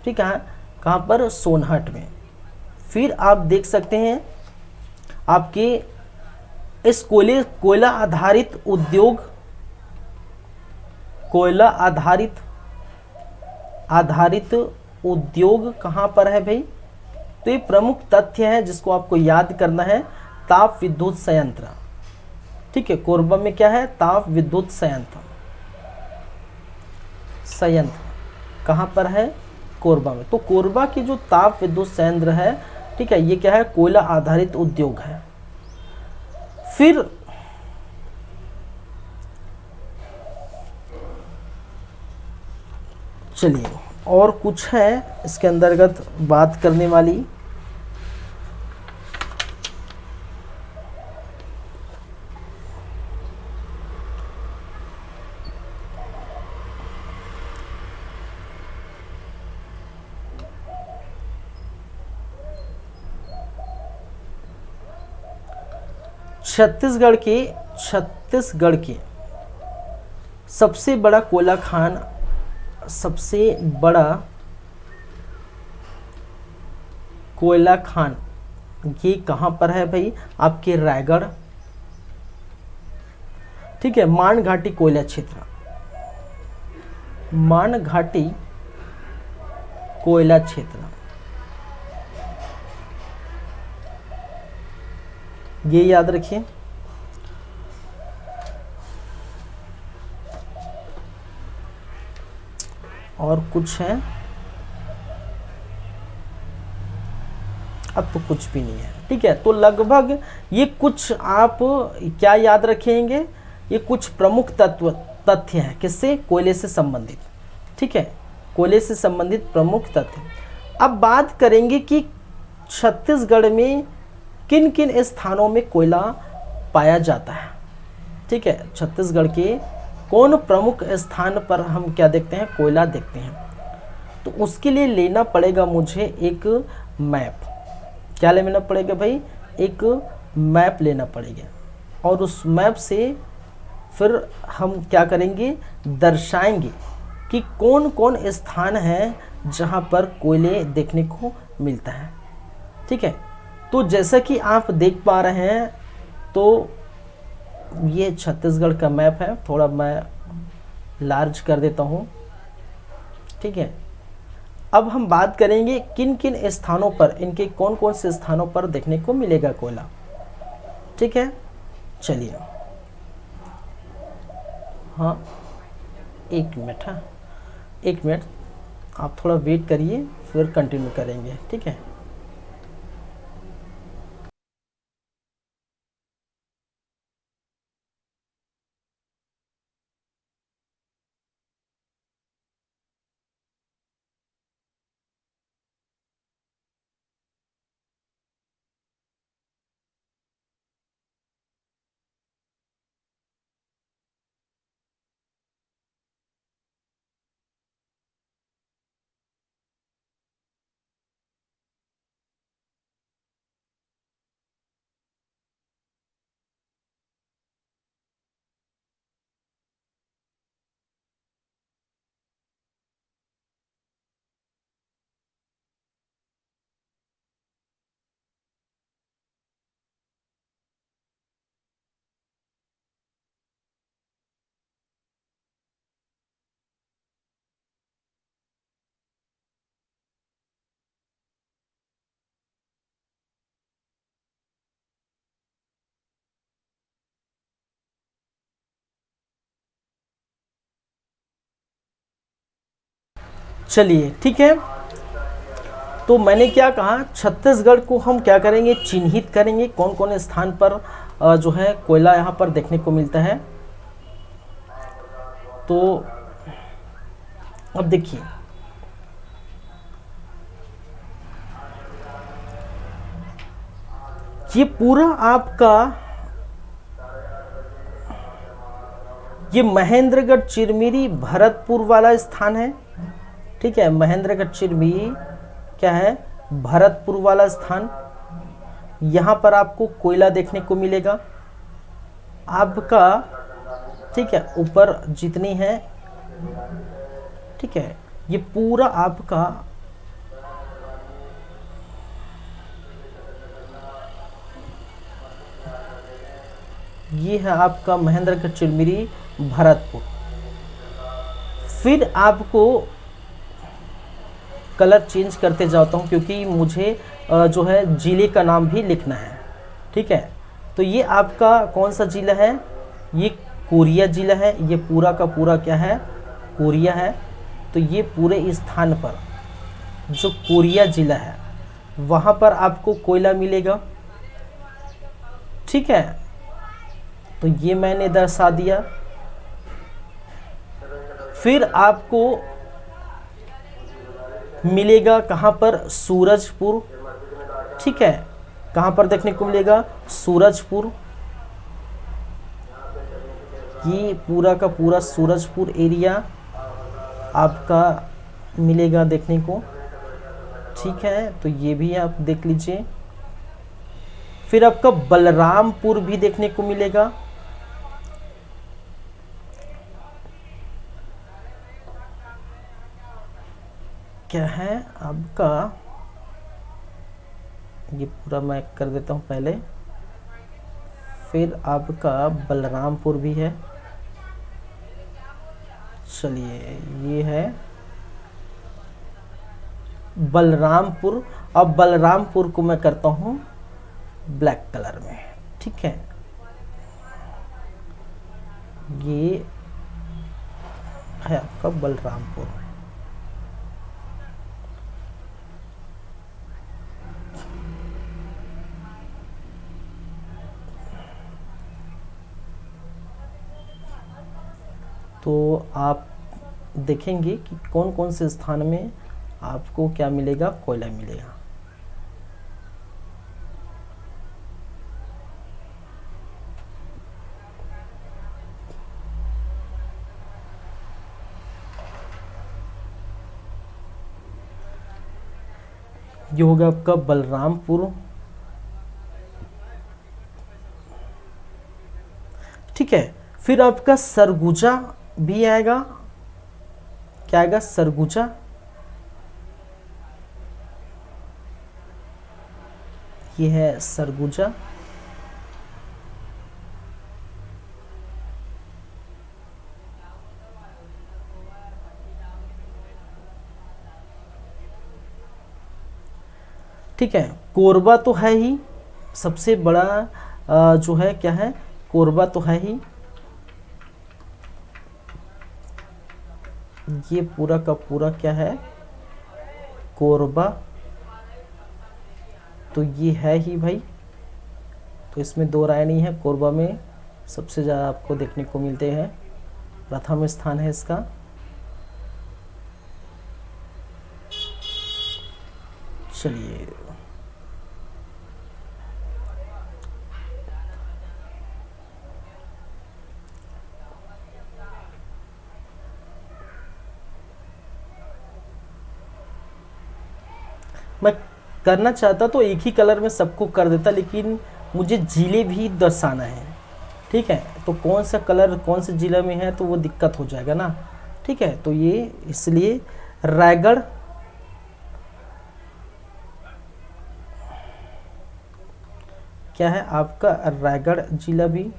ठीक है, कहाँ पर, सोनहट में। फिर आप देख सकते हैं आपके इस कोयला आधारित उद्योग, कोयला आधारित उद्योग कहाँ पर है भाई, तो ये प्रमुख तथ्य है जिसको आपको याद करना है, ताप विद्युत संयंत्र, ठीक है, कोरबा में क्या है, ताप विद्युत संयंत्र, कहाँ पर है, कोरबा में। तो कोरबा की जो ताप विद्युत संयंत्र है, ठीक है, ये क्या है, कोयला आधारित उद्योग है। फिर चलिए और कुछ है इसके अंतर्गत बात करने वाली। छत्तीसगढ़ के सबसे बड़ा कोयला खान, सबसे बड़ा कोयला खान ये कहाँ पर है भाई, आपके रायगढ़, ठीक है, मानघाटी कोयला क्षेत्र, मानघाटी कोयला क्षेत्र, ये याद रखिए। और कुछ है, अब तो कुछ भी नहीं है, ठीक है। तो लगभग ये कुछ आप क्या याद रखेंगे, ये कुछ प्रमुख तथ्य हैं, किससे, कोयले से संबंधित, ठीक है, कोयले से संबंधित प्रमुख तथ्य। अब बात करेंगे कि छत्तीसगढ़ में किन किन स्थानों में कोयला पाया जाता है, ठीक है, छत्तीसगढ़ के कौन प्रमुख स्थान पर हम क्या देखते हैं, कोयला देखते हैं। तो उसके लिए लेना पड़ेगा मुझे एक मैप, क्या लेना पड़ेगा भाई, एक मैप लेना पड़ेगा, और उस मैप से फिर हम क्या करेंगे, दर्शाएंगे कि कौन कौन स्थान है जहाँ पर कोयले देखने को मिलता है, ठीक है। तो जैसा कि आप देख पा रहे हैं, तो ये छत्तीसगढ़ का मैप है, थोड़ा मैं लार्ज कर देता हूँ, ठीक है। अब हम बात करेंगे किन किन स्थानों पर, इनके कौन कौन से स्थानों पर देखने को मिलेगा कोयला, ठीक है। चलिए, हाँ एक मिनट, हाँ एक मिनट, आप थोड़ा वेट करिए, फिर कंटिन्यू करेंगे, ठीक है। चलिए ठीक है, तो मैंने क्या कहा, छत्तीसगढ़ को हम क्या करेंगे, चिन्हित करेंगे कौन कौन स्थान पर जो है कोयला यहाँ पर देखने को मिलता है। तो अब देखिए, ये पूरा आपका ये महेंद्रगढ़ चिरमिरी भरतपुर वाला स्थान है। ठीक है, महेंद्रगढ़ चिरमिरी क्या है, भरतपुर वाला स्थान। यहाँ पर आपको कोयला देखने को मिलेगा आपका। ठीक है, ऊपर जितनी है, ठीक है, ये पूरा आपका ये है आपका महेंद्रगढ़ चिरमिरी भरतपुर। फिर आपको कलर चेंज करते जाता हूँ क्योंकि मुझे जो है जिले का नाम भी लिखना है। ठीक है, तो ये आपका कौन सा जिला है, ये कोरिया जिला है। ये पूरा का पूरा क्या है, कोरिया है। तो ये पूरे स्थान पर जो कोरिया जिला है वहाँ पर आपको कोयला मिलेगा। ठीक है, तो ये मैंने दर्शा दिया। फिर आपको मिलेगा कहाँ पर, सूरजपुर। ठीक है, कहाँ पर देखने को मिलेगा, सूरजपुर। ये पूरा का पूरा सूरजपुर एरिया आपका मिलेगा देखने को। ठीक है, तो ये भी आप देख लीजिए। फिर आपका बलरामपुर भी देखने को मिलेगा। क्या है आपका, ये पूरा मैं कर देता हूँ पहले। फिर आपका बलरामपुर भी है। चलिए, ये है बलरामपुर। अब बलरामपुर को मैं करता हूँ ब्लैक कलर में। ठीक है, ये है आपका बलरामपुर। तो आप देखेंगे कि कौन कौन से स्थान में आपको क्या मिलेगा, कोयला मिलेगा। ये होगा आपका बलरामपुर। ठीक है, फिर आपका सरगुजा भी आएगा। क्या आएगा, सरगुजा। ये है सरगुजा। ठीक है, कोरबा तो है ही सबसे बड़ा जो है, क्या है, कोरबा तो है ही। ये पूरा का पूरा क्या है, कोरबा। तो ये है ही भाई, तो इसमें दो राय नहीं है। कोरबा में सबसे ज़्यादा आपको देखने को मिलते हैं, प्रथम स्थान है इसका। चलिए, मैं करना चाहता तो एक ही कलर में सबको कर देता, लेकिन मुझे जिले भी दर्शाना है। ठीक है, तो कौन सा कलर कौन से जिला में है तो वो दिक्कत हो जाएगा ना। ठीक है, तो ये इसलिए रायगढ़, क्या है आपका रायगढ़ जिला भी।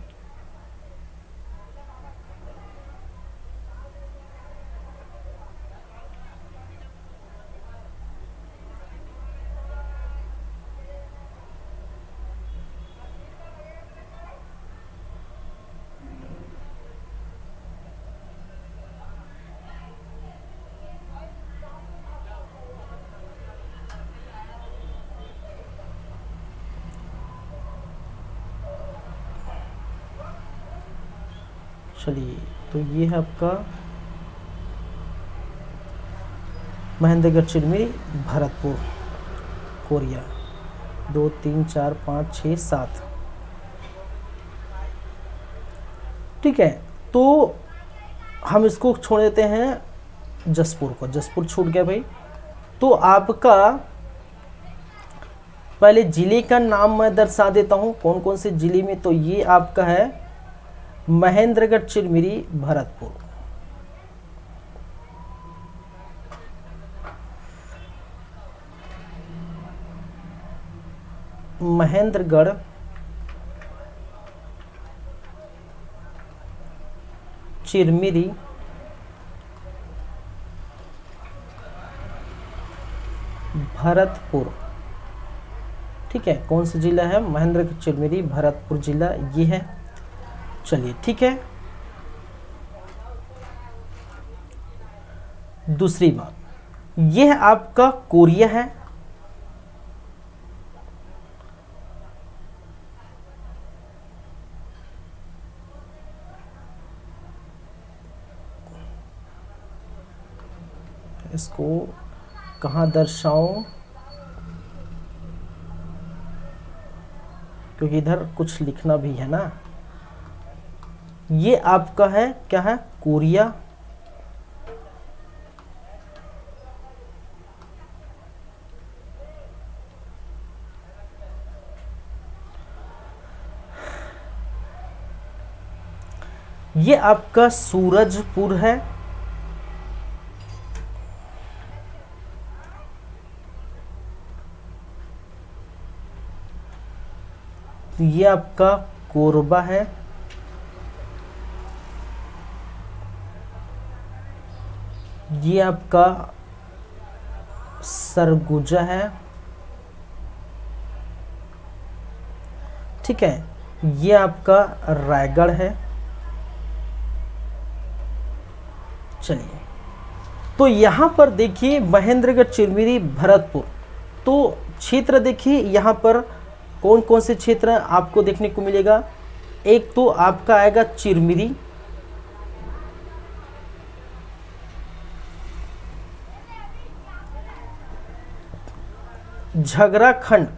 चलिए, तो ये है आपका महेंद्रगढ़ चिरमिरी भरतपुर कोरिया। 2 3 4 5 6 7। ठीक है, तो हम इसको छोड़ देते हैं जसपुर को, जसपुर छूट गया भाई। तो आपका पहले जिले का नाम मैं दर्शा देता हूँ कौन कौन से जिले में। तो ये आपका है महेंद्रगढ़, चिरमिरी, भरतपुर। महेंद्रगढ़, चिरमिरी, भरतपुर। ठीक है, कौन सा जिला है? महेंद्रगढ़, चिरमिरी, भरतपुर जिला ये है। चलिए ठीक है। दूसरी बात, यह आपका कोरिया है। इसको कहाँ दर्शाऊं, क्योंकि इधर कुछ लिखना भी है ना। ये आपका है, क्या है? कोरिया। ये आपका सूरजपुर है। ये आपका कोरबा है। ये आपका सरगुजा है। ठीक है, ये आपका रायगढ़ है। चलिए, तो यहां पर देखिए महेंद्रगढ़, चिरमिरी, भरतपुर। तो क्षेत्र देखिए यहां पर कौन कौन से क्षेत्र आपको देखने को मिलेगा। एक तो आपका आएगा चिरमिरी, झगरा खंड।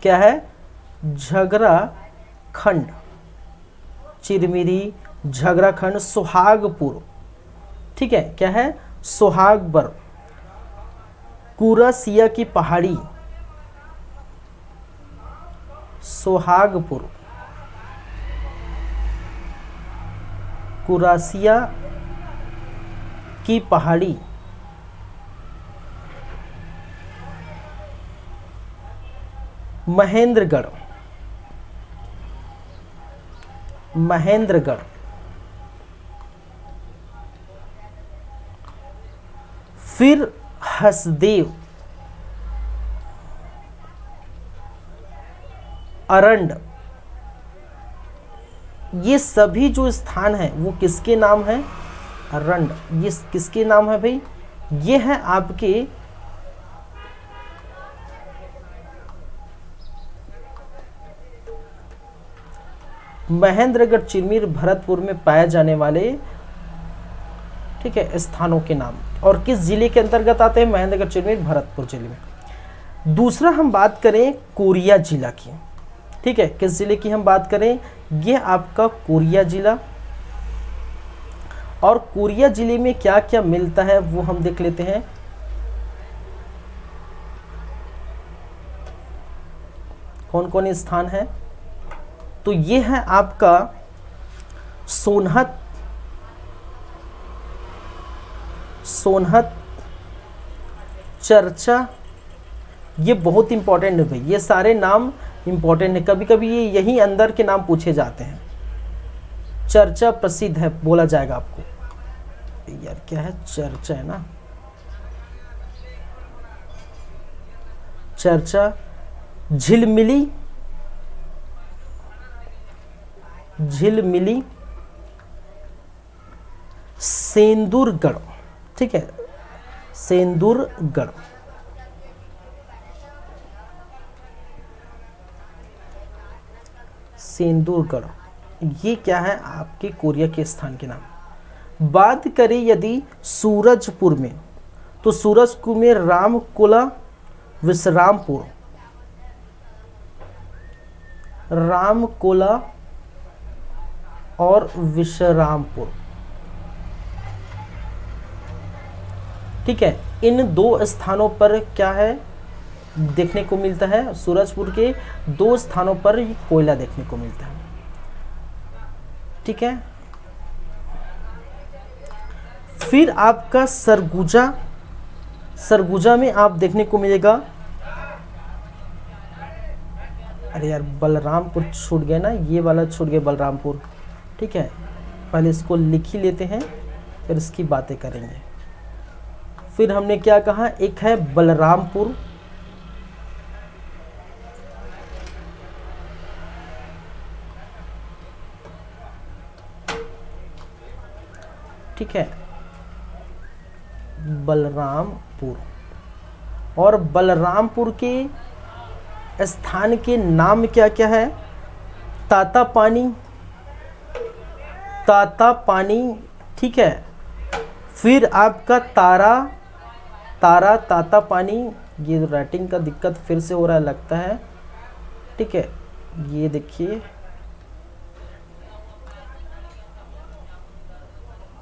क्या है? झगरा खंड, चिरमिरी, झगरा खंड, सुहागपुर। ठीक है, क्या है? सुहागपुर, कुरासिया की पहाड़ी, सुहागपुर, कुरासिया की पहाड़ी, महेंद्रगढ़, महेंद्रगढ़, फिर हसदेव, अरंड। ये सभी जो स्थान है वो किसके नाम है? अरंड। ये किसके नाम है भाई? ये है आपके महेंद्रगढ़, चिरमिरी, भरतपुर में पाए जाने वाले, ठीक है, स्थानों के नाम। और किस जिले के अंतर्गत आते हैं? महेंद्रगढ़, चिरमिरी, भरतपुर जिले में। दूसरा हम बात करें कोरिया जिला की। ठीक है, किस जिले की हम बात करें? ये आपका कोरिया जिला। और कोरिया जिले में क्या क्या मिलता है वो हम देख लेते हैं। कौन कौन स्थान है? तो ये है आपका सोनहत, सोनहत, चर्चा। ये बहुत इंपॉर्टेंट है भाई, ये सारे नाम इंपॉर्टेंट है। कभी कभी ये यही अंदर के नाम पूछे जाते हैं। चर्चा प्रसिद्ध है, बोला जाएगा आपको। यार क्या है? चर्चा है ना, चर्चा। झिलमिली, झिलमिली, सेंदूरगढ़। ठीक है, सेंदूरगढ़। सेंदूरगढ़, ये क्या है? आपके कोरिया के स्थान के नाम। बात करें यदि सूरजपुर में, तो सूरजपुर में रामकोला, विश्रामपुर, रामकोला और विश्रामपुर। ठीक है, इन 2 स्थानों पर क्या है देखने को मिलता है, सूरजपुर के 2 स्थानों पर ये कोयला देखने को मिलता है। ठीक है, फिर आपका सरगुजा, सरगुजा में आप देखने को मिलेगा, अरे यार बलरामपुर छूट गया ना, ये वाला छूट गया बलरामपुर। ठीक है, पहले इसको लिख ही लेते हैं फिर इसकी बातें करेंगे। फिर हमने क्या कहा, एक है बलरामपुर, ठीक है, बलरामपुर, और बलरामपुर के स्थान के नाम क्या क्या है, तातापानी, तातापानी। ठीक है, फिर आपका तारा, तारा तातापानी, ये राइटिंग का दिक्कत फिर से हो रहा है लगता है। ठीक है, ये देखिए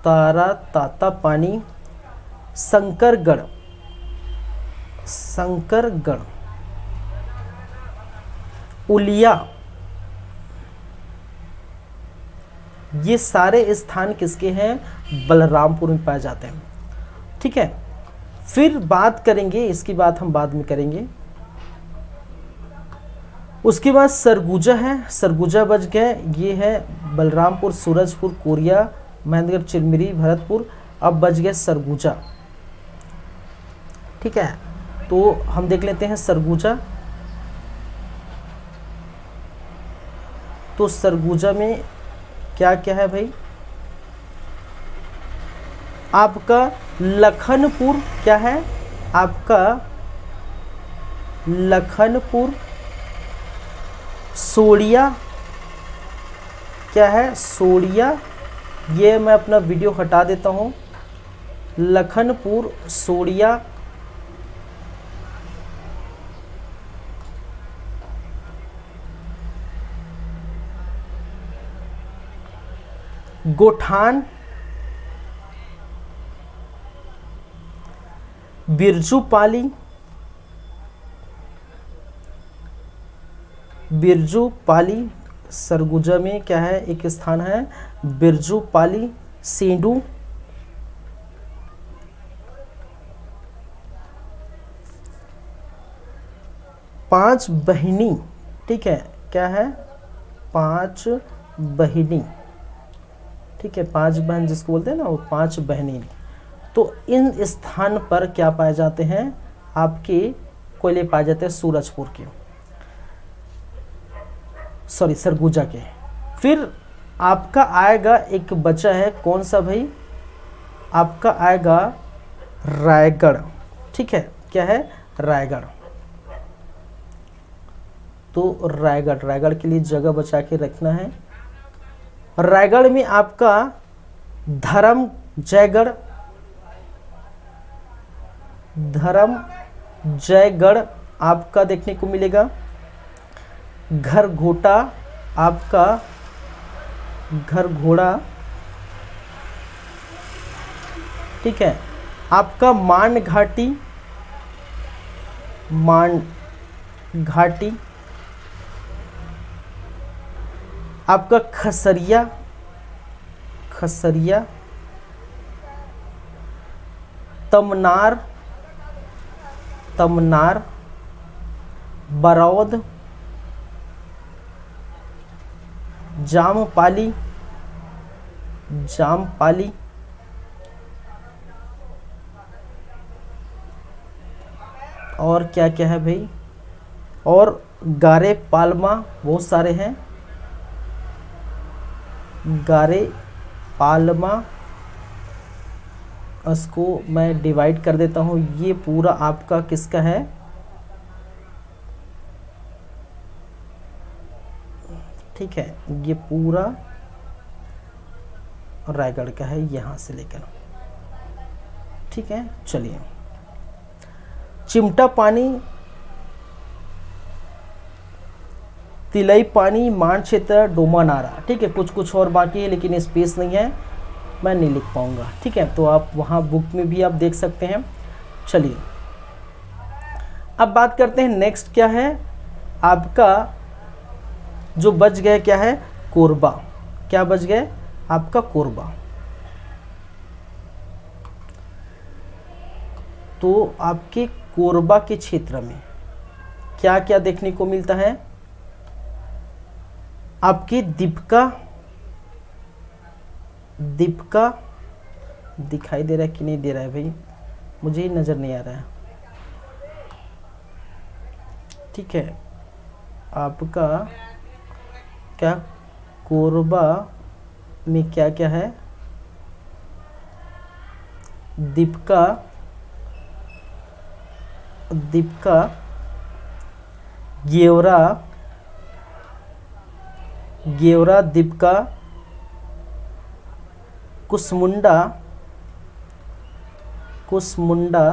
तारा तातापानी, शंकरगढ़, शंकरगढ़, उलिया, ये सारे स्थान किसके हैं, बलरामपुर में पाए जाते हैं। ठीक है, फिर बात करेंगे, इसकी बात हम बाद में करेंगे। उसके बाद सरगुजा है, सरगुजा बच गए, ये है बलरामपुर, सूरजपुर, कोरिया, महेंद्रगढ़, चिरमिरी, भरतपुर, अब बच गए सरगुजा। ठीक है, तो हम देख लेते हैं सरगुजा। तो सरगुजा में क्या क्या है भाई, आपका लखनपुर, क्या है आपका लखनपुर, सोड़िया, क्या है सोड़िया, ये मैं अपना वीडियो हटा देता हूँ, लखनपुर, सोड़िया, गोठान, बिरजूपाली, बिरजूपाली, सरगुजा में क्या है एक स्थान है बिरजूपाली, सेंडू, पांच बहिनी। ठीक है, क्या है, पांच बहिनी। ठीक है, 5 बहन जिसको बोलते हैं ना, वो 5 बहनी। तो इन स्थान पर क्या पाए जाते हैं, आपके कोयले पाए जाते हैं सूरजपुर के, सॉरी सरगुजा के। फिर आपका आएगा एक बचा है, कौन सा भाई, आपका आएगा रायगढ़। ठीक है, क्या है रायगढ़। तो रायगढ़, रायगढ़ के लिए जगह बचा के रखना है। रायगढ़ में आपका धर्म जयगढ़, धर्म जयगढ़ आपका देखने को मिलेगा। घरघोटा, आपका घरघोड़ा। ठीक है, आपका मान घाटी, मान घाटी, आपका खसरिया, खसरिया, तमनार, तमनार, बरौद, जामपाली, जामपाली, और क्या क्या है भाई, और गारे पालमा, बहुत सारे हैं, गारे पालमा, इसको मैं डिवाइड कर देता हूँ। ये पूरा आपका किसका है, ठीक है, ये पूरा रायगढ़ का है यहाँ से लेकर। ठीक है, चलिए चिमटा पानी, तिलई पानी, मान क्षेत्र, डोमा नारा। ठीक है, कुछ कुछ और बाकी है लेकिन स्पेस नहीं है, मैं नहीं लिख पाऊंगा। ठीक है, तो आप वहाँ बुक में भी आप देख सकते हैं। चलिए अब बात करते हैं नेक्स्ट क्या है आपका जो बच गया, क्या है, कोरबा। क्या बच गया आपका, कोरबा। तो आपके कोरबा के क्षेत्र में क्या क्या देखने को मिलता है, आपकी दीपका, दीपका दिखाई दे रहा है कि नहीं दे रहा है भाई, मुझे ही नज़र नहीं आ रहा है। ठीक है, आपका क्या कोरबा में क्या क्या है, दीपका, दीपका, गेवरा, गेवरा, दीपका, कुसमुंडा, कुसमुंडा,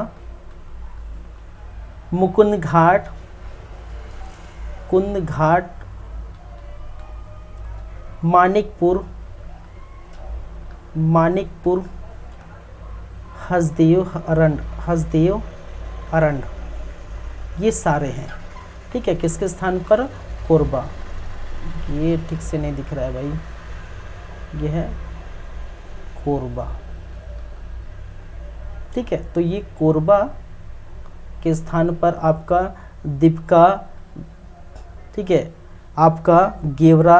मुकुंद घाट, कुंद घाट, मानिकपुर, मानिकपुर, हसदेव अरंड, हसदेव अरंड, ये सारे हैं। ठीक है, किसके स्थान पर, कोरबा। ये ठीक से नहीं दिख रहा है भाई, ये है कोरबा। ठीक है, तो ये कोरबा के स्थान पर आपका दीपका, ठीक है, आपका गेवरा,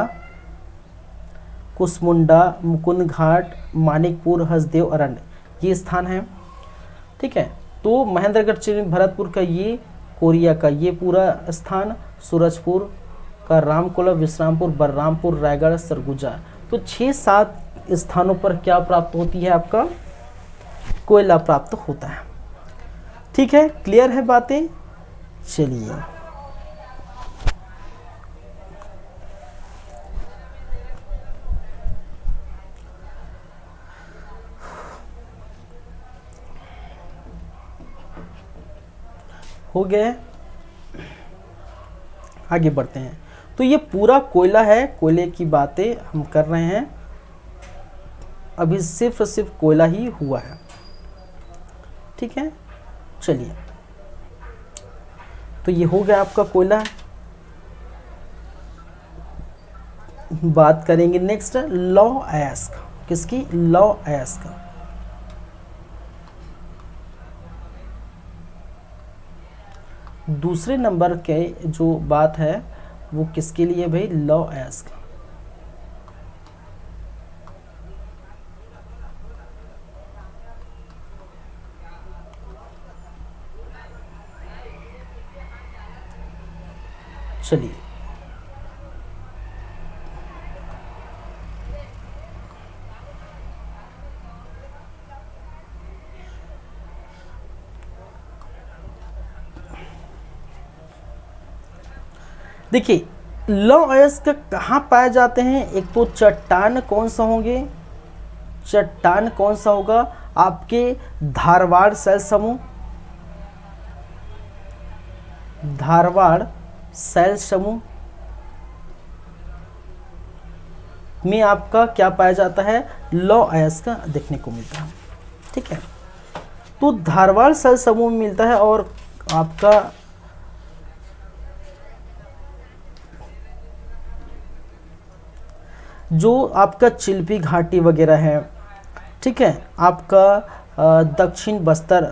कुसमुंडा, मुकुंद घाट, मानिकपुर, हसदेव अरंड, ये स्थान है। ठीक है, तो महेंद्रगढ़ चिन्ह भरतपुर का ये, कोरिया का ये पूरा स्थान, सूरजपुर का रामकोला, विश्रामपुर, बलरामपुर, रायगढ़, सरगुजा। तो 6-7 स्थानों पर क्या प्राप्त होती है, आपका कोयला प्राप्त होता है। ठीक है, क्लियर है बातें। चलिए हो गए, आगे बढ़ते हैं। तो ये पूरा कोयला है, कोयले की बातें हम कर रहे हैं, अभी सिर्फ और सिर्फ कोयला ही हुआ है। ठीक है, चलिए, तो ये हो गया आपका कोयला। बात करेंगे नेक्स्ट लौ अयस्क, किसकी, लौ अयस्क। दूसरे नंबर के जो बात है वो किसके लिए भाई, लौ अयस्क। चलिए देखिए, लौ अयस्क कहाँ पाए जाते हैं। एक तो चट्टान कौन सा होंगे, चट्टान कौन सा होगा, आपके धारवाड़ शैल समूह, धारवाड़ शैल समूह में आपका क्या पाया जाता है, लौ अयस्क देखने को मिलता है। ठीक है, तो धारवाड़ शैल समूह में मिलता है। और आपका जो आपका चिल्पी घाटी वगैरह है, ठीक है, आपका दक्षिण बस्तर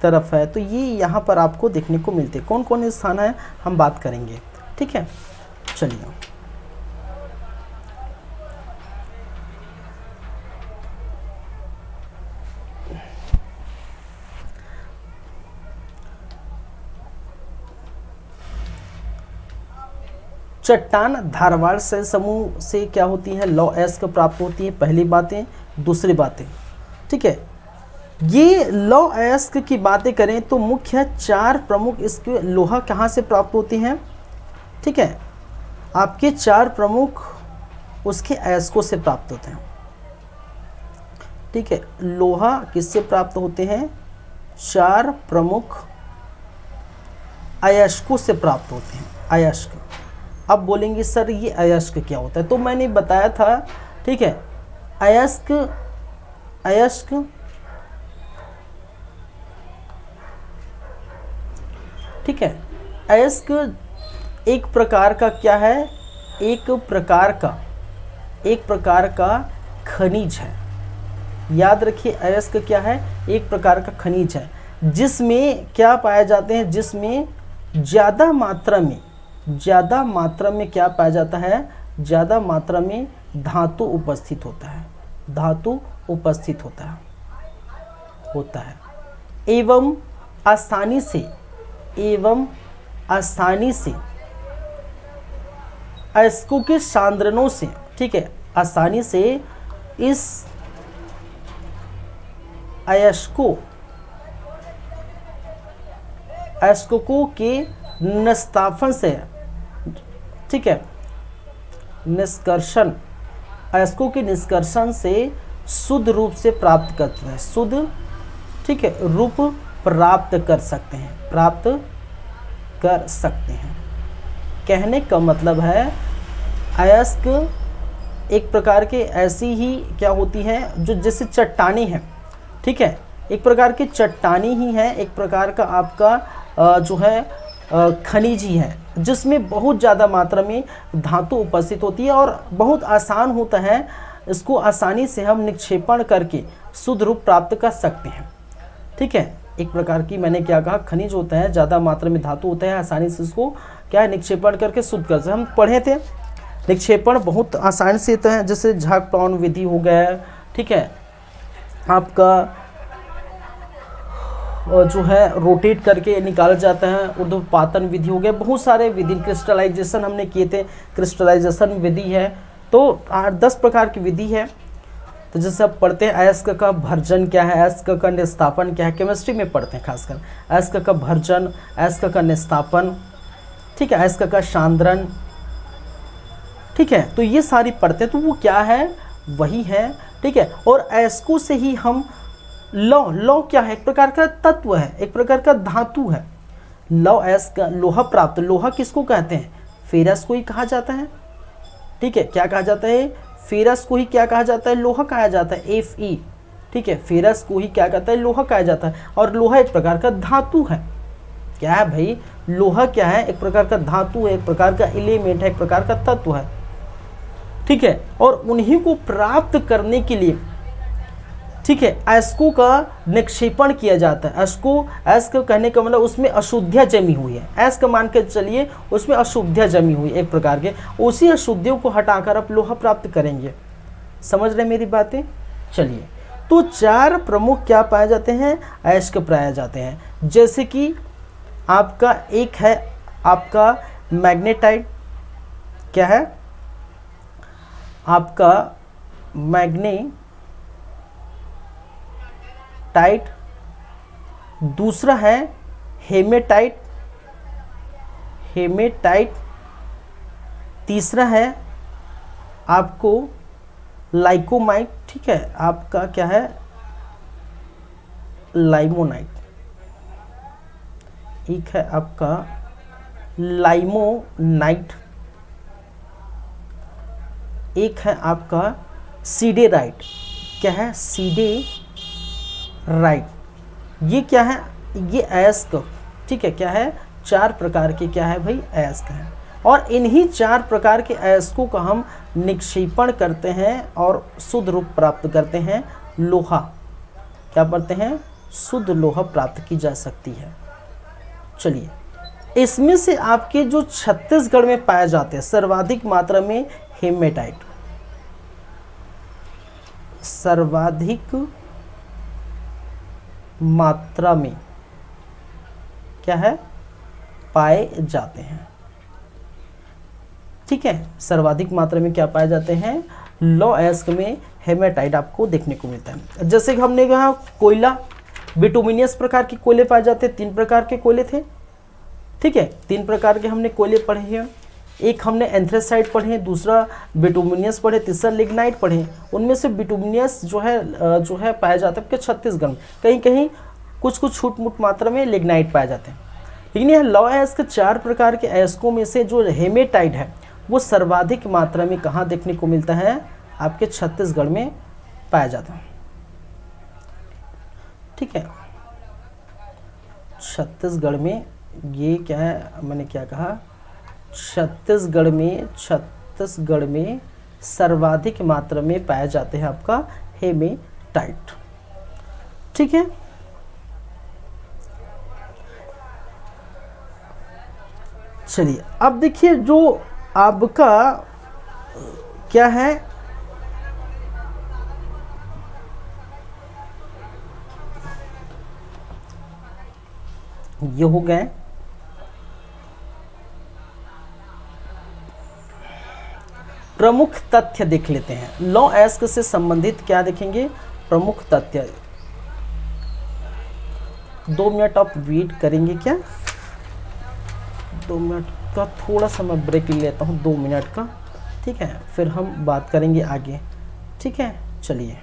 तरफ है, तो ये यहाँ पर आपको देखने को मिलते हैं। कौन कौन स्थान है हम बात करेंगे। ठीक है, चलिए चट्टान धारवाड़ शैल समूह से क्या होती है, लौ अयस्क प्राप्त होती है, पहली बातें। दूसरी बातें, ठीक है, ये लौ अयस्क की बातें करें तो मुख्य 4 प्रमुख इसके लोहा कहाँ से प्राप्त होती हैं। ठीक है, आपके 4 प्रमुख उसके अयस्कों से प्राप्त होते हैं। ठीक है, लोहा किससे प्राप्त होते हैं, 4 प्रमुख अयस्कों से प्राप्त होते हैं। अयस्क। अब बोलेंगे सर ये अयस्क क्या होता है, तो मैंने बताया था, ठीक है, अयस्क ठीक है, अयस्क एक प्रकार का क्या है, एक प्रकार का खनिज है। याद रखिए अयस्क क्या है, एक प्रकार का खनिज है जिसमें क्या पाए जाते हैं, जिसमें ज़्यादा मात्रा में क्या पाया जाता है, ज़्यादा मात्रा में धातु उपस्थित होता है, धातु उपस्थित होता है एवं आसानी से अयस्कों के सांद्रणों से, ठीक है, आसानी से इस अयस्कों के निष्कासन से, ठीक है, निष्कर्षण, अयस्कों के निष्कर्षण से शुद्ध रूप से प्राप्त करते हैं, शुद्ध, ठीक है, रूप प्राप्त कर सकते हैं। कहने का मतलब है अयस्क एक प्रकार के ऐसी ही क्या होती है जो जैसे चट्टानी है, ठीक है, एक प्रकार की चट्टानी ही है, एक प्रकार का आपका जो है खनिज ही है जिसमें बहुत ज़्यादा मात्रा में धातु उपस्थित होती है और बहुत आसान होता है, इसको आसानी से हम निक्षेपण करके शुद्ध रूप प्राप्त कर सकते हैं, ठीक है। एक प्रकार की मैंने क्या कहा, खनिज होता है, ज़्यादा मात्रा में धातु होता है, आसानी से इसको क्या है निक्षेपण करके शुद्ध कर सकते हैं। हम पढ़े थे निक्षेपण बहुत आसानी से होता है, जैसे झाग टॉन विधि हो गया, ठीक है, आपका जो है रोटेट करके निकाला जाता है, ऊर्ध्वपातन विधि हो गया, बहुत सारे विधि, क्रिस्टलाइजेशन हमने किए थे, क्रिस्टलाइजेशन विधि है, तो 8-10 प्रकार की विधि है। तो जैसे आप पढ़ते हैं अयस्क का भर्जन क्या है, अयस्क का निस्तापन क्या है, केमिस्ट्री में पढ़ते हैं खासकर, अयस्क का भर्जन, अयस्क का निस्तापन, ठीक है, अयस्क का सांद्रण, ठीक है, तो ये सारी पढ़ते हैं, तो वो क्या है, वही है, ठीक है। और अयस्कों से ही हम लौ क्या है, एक प्रकार का तत्व है, एक प्रकार का धातु है, लौ अयस्क लोहा प्राप्त, लोहा किसको कहते हैं, फेरस को ही कहा जाता है, ठीक है, क्या कहा जाता है, फेरस को ही क्या कहा जाता है, लोहा कहा जाता है, Fe, ठीक है, फेरस को ही क्या कहता है, लोहा कहा जाता है। और लोहा एक प्रकार का धातु है, क्या है भाई, लोहा क्या है, एक प्रकार का धातु है, एक प्रकार का एलिमेंट है, एक प्रकार का तत्व है, ठीक है। और उन्हीं को प्राप्त करने के लिए, ठीक है, अयस्कों का निक्षेपण किया जाता है। अयस्क कहने का मतलब उसमें अशुद्धियाँ जमी हुई है, अयस्क मान के चलिए उसमें अशुद्धियाँ जमी हुई एक प्रकार के, उसी अशुद्धियों को हटाकर आप लोहा प्राप्त करेंगे। समझ रहे मेरी बातें? चलिए, तो 4 प्रमुख क्या पाए जाते हैं, अयस्क पाए जाते हैं, जैसे कि आपका एक है आपका मैग्नेटाइट, क्या है आपका मैग्नेटाइट, दूसरा है हेमेटाइट, तीसरा है आपको लाइकोमाइट, ठीक है, आपका क्या है लाइमोनाइट, एक है आपका लाइमोनाइट, एक है आपका सीडेराइट, क्या है सीडेराइट, ये क्या है, ये अयस्क, ठीक है, क्या है 4 प्रकार के क्या है भाई अयस्क हैं। और इन्हीं 4 प्रकार के अयस्कों का हम निक्षेपण करते हैं और शुद्ध रूप प्राप्त करते हैं, लोहा क्या पढ़ते हैं, शुद्ध लोहा प्राप्त की जा सकती है। चलिए, इसमें से आपके जो छत्तीसगढ़ में पाए जाते हैं सर्वाधिक मात्रा में हेमेटाइट, सर्वाधिक मात्रा में क्या है पाए जाते हैं, ठीक है, सर्वाधिक मात्रा में क्या पाए जाते हैं, लौ अयस्क में हेमेटाइट आपको देखने को मिलता है। जैसे कि हमने कहा कोयला, बिटुमिनियस प्रकार के कोयले पाए जाते हैं, 3 प्रकार के कोयले थे, ठीक है, 3 प्रकार के हमने कोयले पढ़े हैं, एक हमने एंथ्रेसाइट पढ़े, दूसरा बिटुमिनियस पढ़े, तीसरा लिग्नाइट पढ़े। उनमें से बिटुमिनियस जो है पाया जाता है आपके छत्तीसगढ़ में, कहीं कहीं कुछ छूट मूट मात्रा में लिग्नाइट पाए जाते हैं। लेकिन यह लौह अयस्क 4 प्रकार के अयस्कों में से जो हेमेटाइट है वो सर्वाधिक मात्रा में कहाँ देखने को मिलता है? आपके छत्तीसगढ़ में पाया जाता है। ठीक है, छत्तीसगढ़ में, ये क्या है, मैंने क्या कहा, छत्तीसगढ़ में सर्वाधिक मात्रा में पाया जाते हैं आपका हेमेटाइट। ठीक है, चलिए अब देखिए जो आपका क्या है, ये हो गए प्रमुख तथ्य। देख लेते हैं लौह अयस्क से संबंधित क्या देखेंगे, प्रमुख तथ्य। 2 मिनट आप वेट करेंगे क्या? 2 मिनट का थोड़ा सा मैं ब्रेक ले लेता हूँ, 2 मिनट का। ठीक है, फिर हम बात करेंगे आगे। ठीक है, चलिए।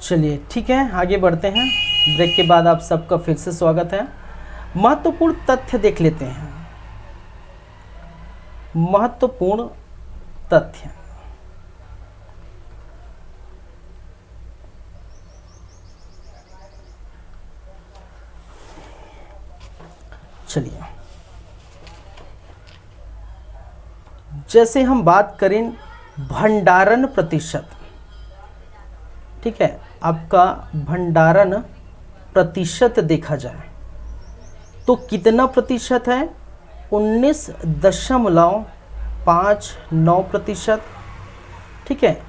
चलिए ठीक है, आगे बढ़ते हैं। ब्रेक के बाद आप सबका फिर से स्वागत है। महत्वपूर्ण तथ्य देख लेते हैं। महत्वपूर्ण तथ्य, चलिए जैसे हम बात करें भंडारण प्रतिशत। ठीक है, आपका भंडारण प्रतिशत देखा जाए तो कितना प्रतिशत है? 19.59%। ठीक है,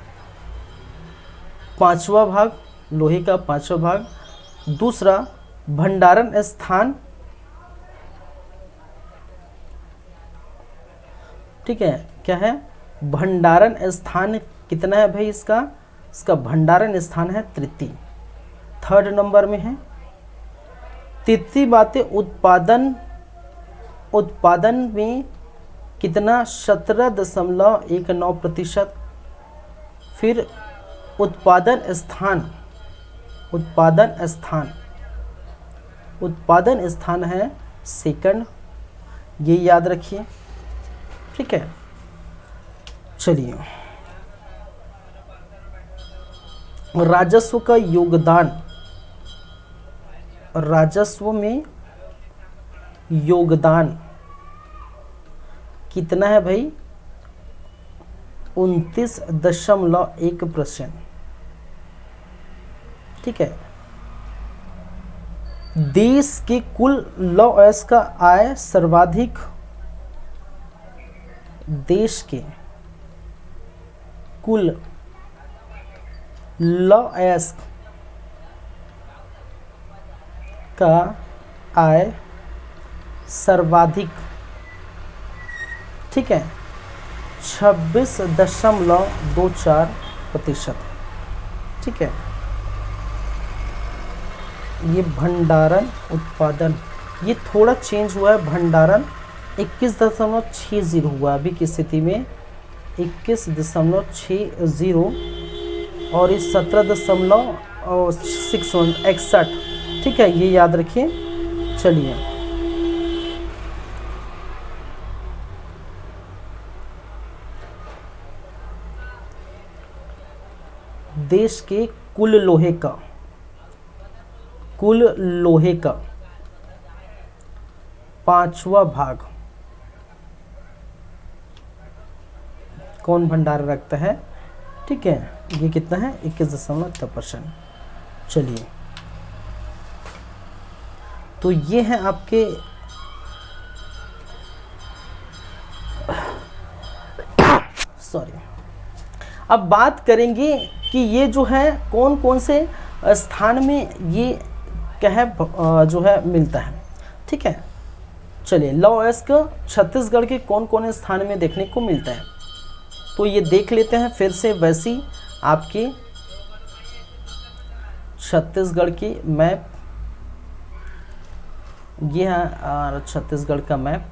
5वां भाग, लोहे का 5वां भाग। दूसरा भंडारण स्थान, ठीक है, क्या है? भंडारण स्थान कितना है भाई इसका? इसका भंडारण स्थान है तृतीय, 3rd नंबर में है। तृतीय बात है उत्पादन में कितना? 17.19%। फिर उत्पादन स्थान, उत्पादन स्थान, उत्पादन स्थान है सेकंड, ये याद रखिए। ठीक है, चलिए राजस्व का योगदान, राजस्व में योगदान कितना है भाई? 29.1%। ठीक है, देश के कुल लॉस का आय सर्वाधिक, देश के कुल लॉस का आय सर्वाधिक, ठीक है, 26.24%। ठीक है, ये भंडारण उत्पादन, ये थोड़ा चेंज हुआ है, भंडारण 21.60 हुआ अभी की स्थिति में, 21.60 और इस 17.61। ठीक है, ये याद रखिए। चलिए देश के कुल लोहे का, कुल लोहे का 5वां भाग कौन भंडार रखता है? ठीक है, ये कितना है? 21.6%। चलिए, तो ये है आपके सॉरी। अब बात करेंगे कि ये जो है कौन कौन से स्थान में ये क्या है जो है मिलता है। ठीक है, चलिए लॉस का छत्तीसगढ़ के कौन कौन स्थान में देखने को मिलता है, तो ये देख लेते हैं फिर से वैसी आपके छत्तीसगढ़ की मैप। ये है छत्तीसगढ़ का मैप।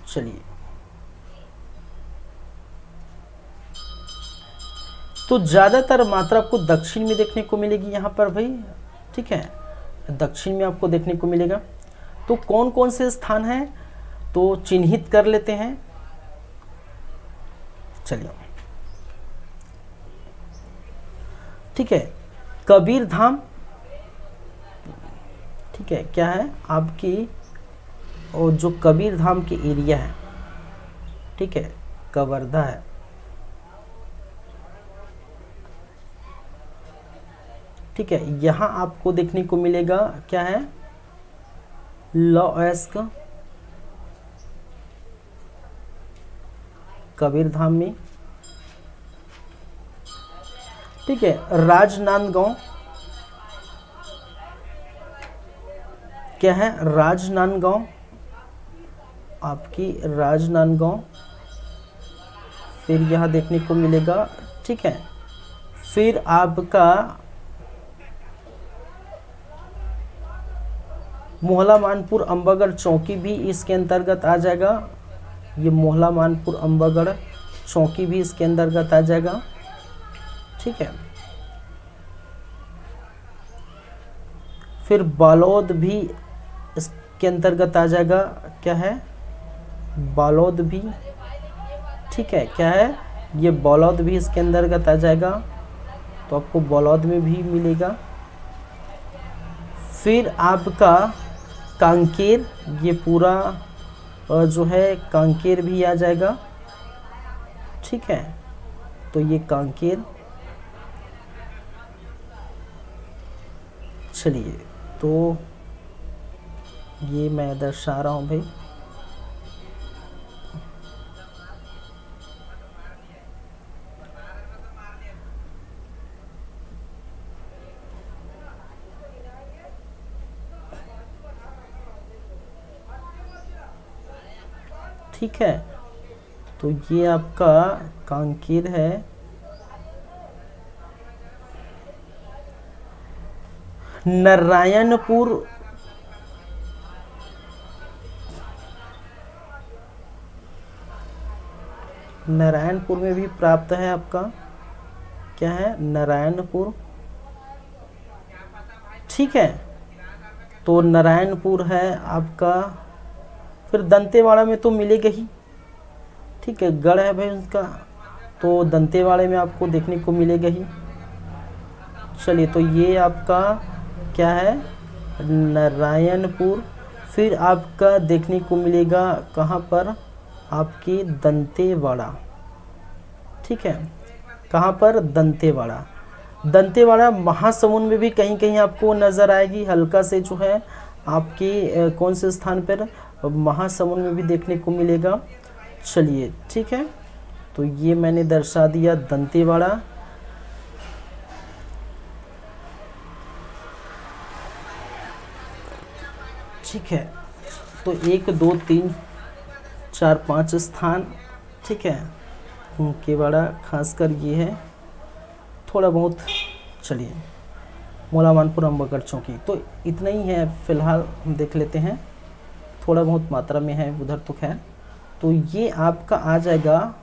चलिए, तो ज़्यादातर मात्रा आपको दक्षिण में देखने को मिलेगी यहाँ पर भाई। ठीक है, दक्षिण में आपको देखने को मिलेगा। तो कौन कौन से स्थान हैं तो चिन्हित कर लेते हैं। चलिए, ठीक है, कबीर धाम, ठीक है, क्या है आपकी, और जो कबीर धाम के एरिया है, ठीक है, कवर्धा है। ठीक है, यहाँ आपको देखने को मिलेगा क्या है, लॉस का कबीर धाम में। ठीक है, राजनांदगांव, क्या है, राजनांदगांव, आपकी राजनांदगांव फिर यहाँ देखने को मिलेगा। ठीक है, फिर आपका मोहला मानपुर अम्बागढ़ चौकी भी इसके अंतर्गत आ जाएगा। ये मोहला मानपुर अम्बागढ़ चौकी भी इसके अंतर्गत आ जाएगा। ठीक है, फिर बालोद भी इसके अंतर्गत आ जाएगा। क्या है, बालोद भी। ठीक है, क्या है, ये बालोद भी इसके अंतर्गत आ जाएगा, तो आपको बालोद में भी मिलेगा। फिर आपका कांकेर, ये पूरा जो है कांकेर भी आ जाएगा। ठीक है, तो ये कांकेर। चलिए, तो ये मैं दर्शा रहा हूँ भाई। ठीक है, तो ये आपका कांकेर है। नारायणपुर, नारायणपुर में भी प्राप्त है आपका, क्या है, नारायणपुर। ठीक है, तो नारायणपुर है आपका। फिर दंतेवाड़ा में तो मिलेगा ही, ठीक है, गढ़ है भाई उसका, तो दंतेवाड़े में आपको देखने को मिलेगा ही। चलिए, तो ये आपका क्या है, नारायणपुर। फिर आपका देखने को मिलेगा कहाँ पर, आपके दंतेवाड़ा। ठीक है, कहाँ पर, दंतेवाड़ा। दंतेवाड़ा महासमुंद में भी कहीं कहीं आपको नज़र आएगी, हल्का से जो है आपके कौन से स्थान पर, महासमुंद में भी देखने को मिलेगा। चलिए, ठीक है, तो ये मैंने दर्शा दिया दंतेवाड़ा। ठीक है, तो 1 2 3 4 5 स्थान, ठीक है, केवाड़ा खासकर ये है थोड़ा बहुत। चलिए, मोला मानपुर अम्बागढ़ चौकी, तो इतना ही है फिलहाल, हम देख लेते हैं, थोड़ा बहुत मात्रा में है उधर तो खैर। तो ये आपका आ जाएगा,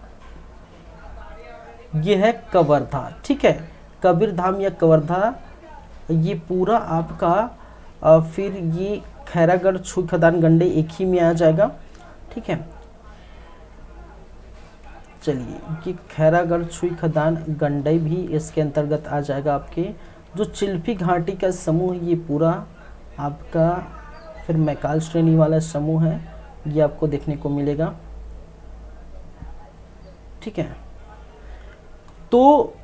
ये है कवर्धा। ठीक है, कबीरधाम या कवर्धा, ये पूरा आपका फिर ये खैरागढ़ छुई खदान गंडे एक ही में आ जाएगा। ठीक है, चलिए, ये खैरागढ़ छुई खदान गंडई भी इसके अंतर्गत आ जाएगा। आपके जो चिल्फी घाटी का समूह है ये पूरा आपका फिर मैकाल श्रेणी वाला समूह है, ये आपको देखने को मिलेगा। ठीक है, तो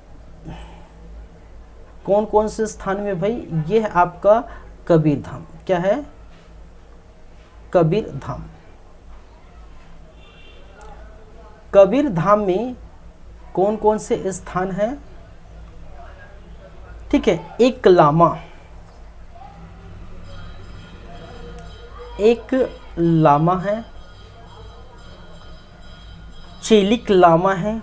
कौन कौन से स्थान में भाई, ये है आपका कबीरधाम। क्या है, कबीरधाम। कबीरधाम में कौन कौन से स्थान हैं, ठीक है, एक लामा, एक लामा है, चेलिक लामा है,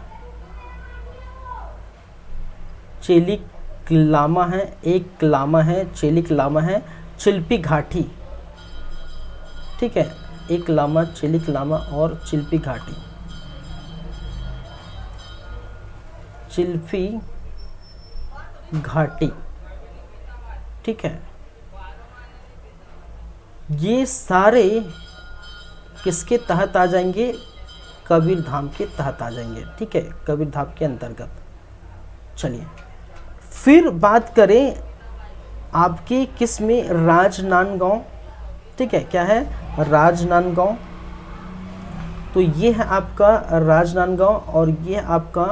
चेलिक लामा है, एक लामा है, चेलिक लामा है, चिल्पी घाटी। ठीक है, एक लामा, चेलिक लामा और चिल्पी घाटी। चिल्फी घाटी, ठीक है, ये सारे किसके तहत आ जाएंगे, कबीरधाम के तहत आ जाएंगे। ठीक है, कबीरधाम के अंतर्गत। चलिए, फिर बात करें आपके किस में, राजनांदगांव। ठीक है, क्या है, राजनांदगांव। तो ये है आपका राजनांदगांव और ये है आपका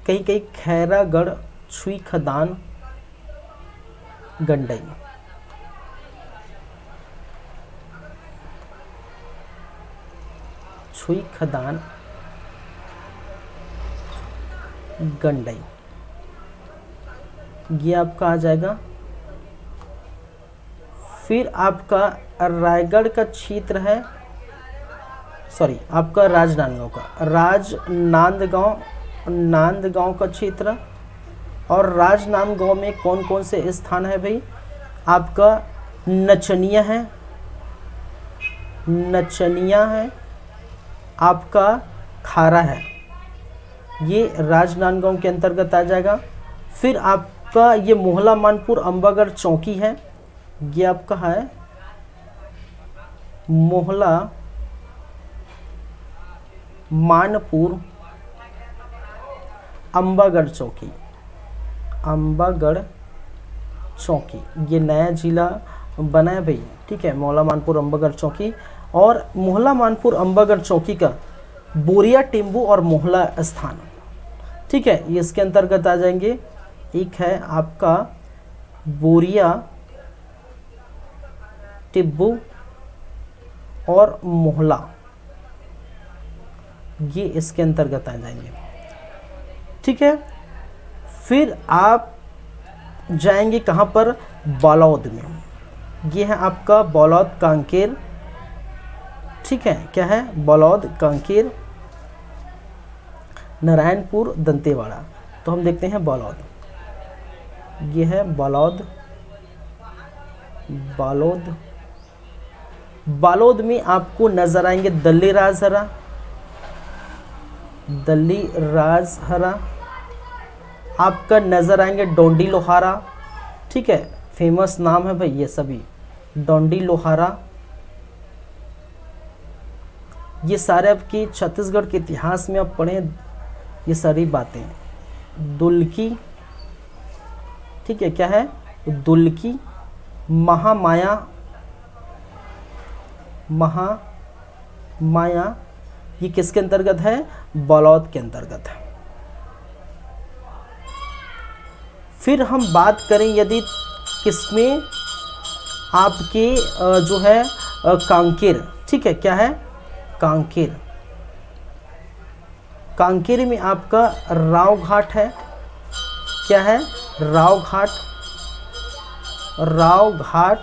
कहीं कहीं खैरागढ़ छुई खदान गंडई। छुई खदान गंडई, ये आपका आ जाएगा। फिर आपका रायगढ़ का क्षेत्र है, सॉरी, आपका राजनांदगांव का, नांदगांव का क्षेत्र। और राजनांदगांव में कौन कौन से स्थान है भाई, आपका नचनिया है, नचनिया है, आपका खारा है, ये राजनांदगांव के अंतर्गत आ जाएगा। फिर आपका ये मोहला मानपुर अम्बागढ़ चौकी है, ये आपका है मोहला मानपुर अम्बागढ़ चौकी, अम्बागढ़ चौकी, ये नया जिला बना है भाई। ठीक है, मोहला मानपुर अम्बागढ़ चौकी। और मोहला मानपुर अम्बागढ़ चौकी का बोरिया टिम्बू और मोहला स्थान, ठीक है, ये इसके अंतर्गत आ जाएंगे। एक है आपका बोरिया टिब्बू और मोहला, ये इसके अंतर्गत आ जाएंगे। ठीक है, फिर आप जाएंगे कहाँ पर, बालौद में, ये है आपका बालौद कांकेर। ठीक है, क्या है, बालौद कांकेर, नारायणपुर दंतेवाड़ा। तो हम देखते हैं बालौद, ये है बालौद बालोद। बालोद में आपको नजर आएंगे दल्ली राजहरा, दल्ली राजहरा। आपका नजर आएंगे डोंडी लोहारा, ठीक है, फेमस नाम है भाई ये सभी, डोंडी लोहारा। ये सारे आपकी छत्तीसगढ़ के इतिहास में आप पढ़ें ये सारी बातें। दुल्की, ठीक है, क्या है, दुल्की। महामाया, महामाया ये किसके अंतर्गत है, बालोद के अंतर्गत है। फिर हम बात करें यदि किसमें, आपके जो है कांकेर, ठीक है, क्या है, कांकेर। कांकेर में आपका राव घाट है, क्या है, राव घाट। राव घाट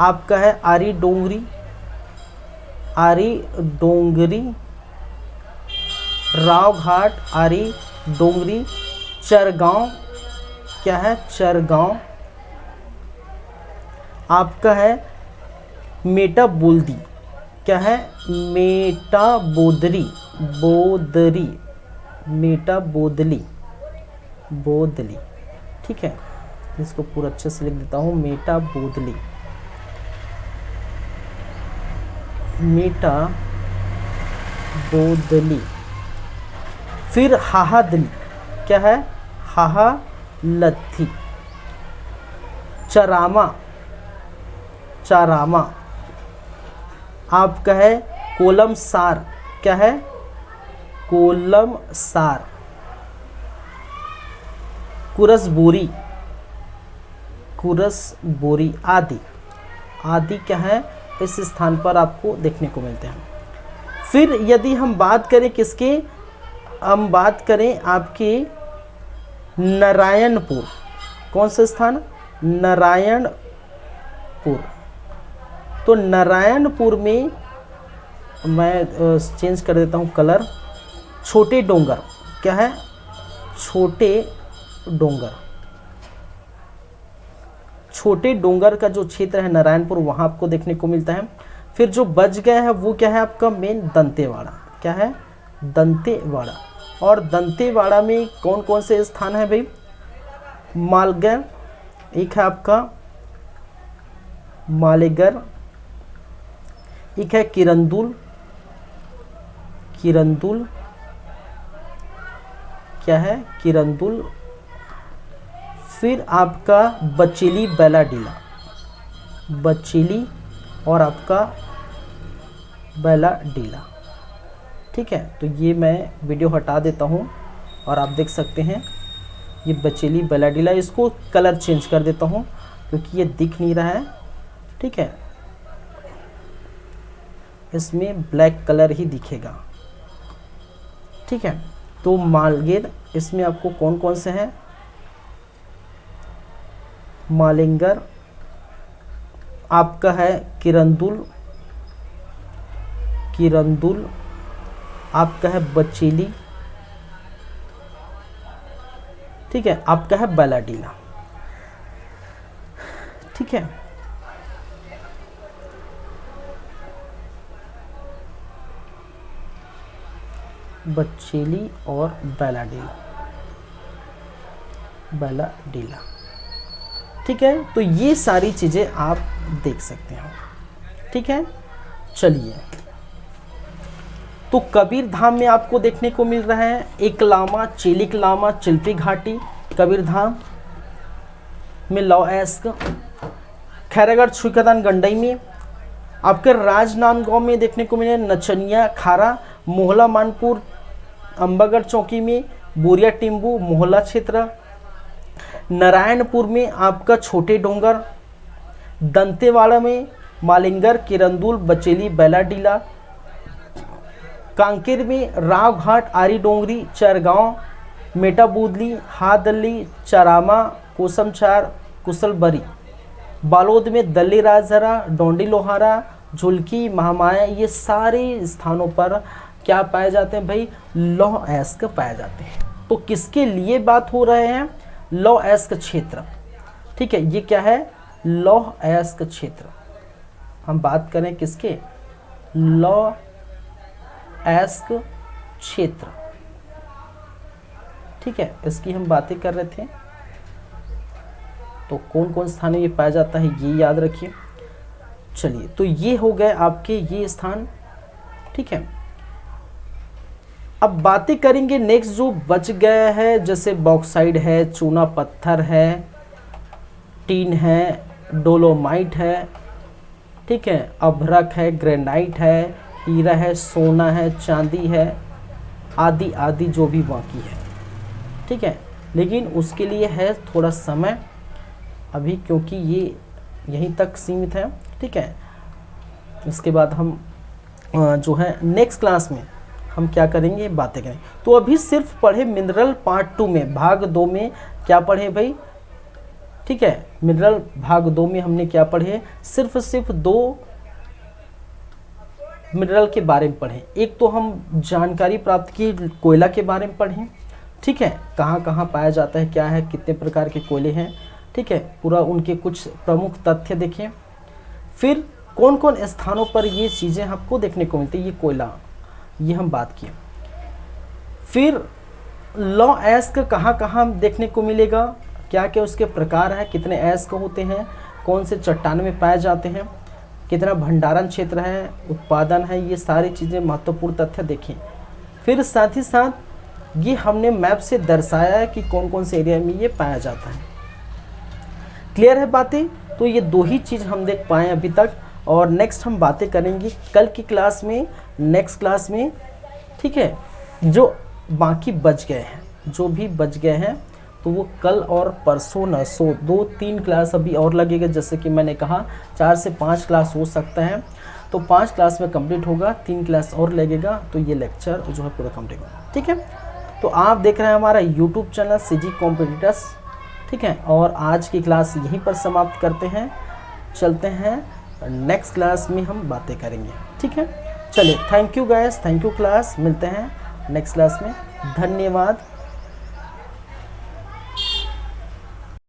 आपका है आरी डोंगरी, आरी डोंगरी, राव घाट, आरी डोंगरी। चरगांव, क्या है, चरगांव। आपका है मेटा बोल्दी, क्या है, मेटा बोदरी, बोदरी, मेटा बोदली, बोदली, ठीक है, इसको पूरा अच्छे से लिख देता हूँ, मेटा बोदली, मेटा बोदली। फिर हाहादली, क्या है, हाहा लत्थी। चरामा, चारामा। आपका है कोलम सार, क्या है, कोलम सार। कुरस बोरी, कुरस बोरी आदि, आदि क्या है, इस स्थान पर आपको देखने को मिलते हैं। फिर यदि हम बात करें किसके, हम बात करें आपके नारायणपुर, कौन सा स्थान, नारायणपुर। तो नारायणपुर में मैं चेंज कर देता हूँ कलर, छोटे डोंगर, क्या है, छोटे डोंगर। छोटे डोंगर का जो क्षेत्र है नारायणपुर, वहाँ आपको देखने को मिलता है। फिर जो बच गया है वो क्या है आपका मेन दंतेवाड़ा, क्या है, दंतेवाड़ा। और दंतेवाड़ा में कौन कौन से स्थान है भाई, मालगढ़, एक है आपका मालेगढ़, एक है किरंदुल, किरंदुल, क्या है, किरंदुल। फिर आपका बचेली बैलाडीला, बचेली और आपका बैलाडीला, ठीक है। तो ये मैं वीडियो हटा देता हूँ और आप देख सकते हैं ये बचेली बैलाडीला। इसको कलर चेंज कर देता हूँ क्योंकि ये दिख नहीं रहा है, ठीक है, इसमें ब्लैक कलर ही दिखेगा, ठीक है। तो मालगेर, इसमें आपको कौन कौन से हैं, मालिंगर, आपका है किरंदुल, किरंदुल, आपका है बचेली, ठीक है, आपका है बैलाडीला, ठीक है। बचेली और बैलाडीला, बैलाडीला, ठीक है। तो ये सारी चीज़ें आप देख सकते हो, ठीक है। चलिए, तो कबीर धाम में आपको देखने को मिल रहा है एकलामा, चेलिकलामा, चिल्फी घाटी, कबीर धाम में लौ एस्क, खैरागढ़ छुईखदान गंडई में, आपके राजनांदगांव में देखने को मिले नचनिया खारा, मोहला मानपुर, अंबागढ़ चौकी में, बोरिया टिम्बू, मोहला क्षेत्र, नारायणपुर में आपका छोटे डोंगर, दंतेवाड़ा में मालिंगर, किरंदुल, बचेली, बैलाडीला, कांकेर में राव घाट, आरी डोंगरी, चरगांव, मेटाबूदली, हादली, चरामा, कोसमचार, कुशलबरी, बालोद में दल्ली राजहरा, डोंडी लोहारा, झुलकी, महामाया, ये सारे स्थानों पर क्या पाए जाते हैं भाई, लौह अयस्क पाए जाते हैं। तो किसके लिए बात हो रहे हैं, लौह अयस्क क्षेत्र, ठीक है। ये क्या है, लौह अयस्क क्षेत्र। हम बात करें किसके? लौह अयस्क क्षेत्र, ठीक है, इसकी हम बातें कर रहे थे। तो कौन कौन स्थान में ये पाया जाता है ये याद रखिए। चलिए, तो ये हो गए आपके ये स्थान, ठीक है। अब बातें करेंगे नेक्स्ट जो बच गया है, जैसे बॉक्साइड है, चूना पत्थर है, टीन है, डोलोमाइट है, ठीक है, अभ्रक है, ग्रेनाइट है, हीरा है, सोना है, चांदी है, आदि आदि जो भी बाकी है, ठीक है। लेकिन उसके लिए है थोड़ा समय अभी, क्योंकि ये यहीं तक सीमित है, ठीक है। इसके बाद हम जो है नेक्स्ट क्लास में हम क्या करेंगे, बातें करेंगे। तो अभी सिर्फ पढ़े मिनरल पार्ट 2 में, भाग 2 में क्या पढ़े भाई, ठीक है। मिनरल भाग 2 में हमने क्या पढ़े, सिर्फ 2 मिनरल के बारे में पढ़े। एक तो हम जानकारी प्राप्त की कोयला के बारे में पढ़ें, ठीक है, कहाँ कहाँ पाया जाता है, क्या है, कितने प्रकार के कोयले हैं, ठीक है, पूरा उनके कुछ प्रमुख तथ्य देखें। फिर कौन कौन स्थानों पर ये चीज़ें आपको देखने को मिलती है, ये कोयला, ये हम बात किए। फिर लौह अयस्क कहाँ कहाँ देखने को मिलेगा, क्या क्या उसके प्रकार हैं, कितने अयस्क होते हैं, कौन से चट्टान में पाए जाते हैं, कितना भंडारण क्षेत्र है, उत्पादन है, ये सारी चीज़ें महत्वपूर्ण तथ्य देखें। फिर साथ ही साथ ये हमने मैप से दर्शाया है कि कौन कौन से एरिया में ये पाया जाता है। क्लियर है बातें? तो ये 2 ही चीज़ हम देख पाए अभी तक, और नेक्स्ट हम बातें करेंगे कल की क्लास में, नेक्स्ट क्लास में, ठीक है। जो बाकी बच गए हैं, जो भी बच गए हैं, तो वो कल और परसों न सो 2-3 क्लास अभी और लगेगा। जैसे कि मैंने कहा 4 से 5 क्लास हो सकता है, तो 5 क्लास में कंप्लीट होगा, 3 क्लास और लगेगा, तो ये लेक्चर जो है पूरा कंप्लीट होगा, ठीक है। तो आप देख रहे हैं हमारा यूट्यूब चैनल सीजी कॉम्पिटिटर्स, ठीक है। और आज की क्लास यहीं पर समाप्त करते हैं, चलते हैं नेक्स्ट क्लास में हम बातें करेंगे, ठीक है। चलिए, thank you guys, thank you class, मिलते हैं नेक्स्ट क्लास में, धन्यवाद।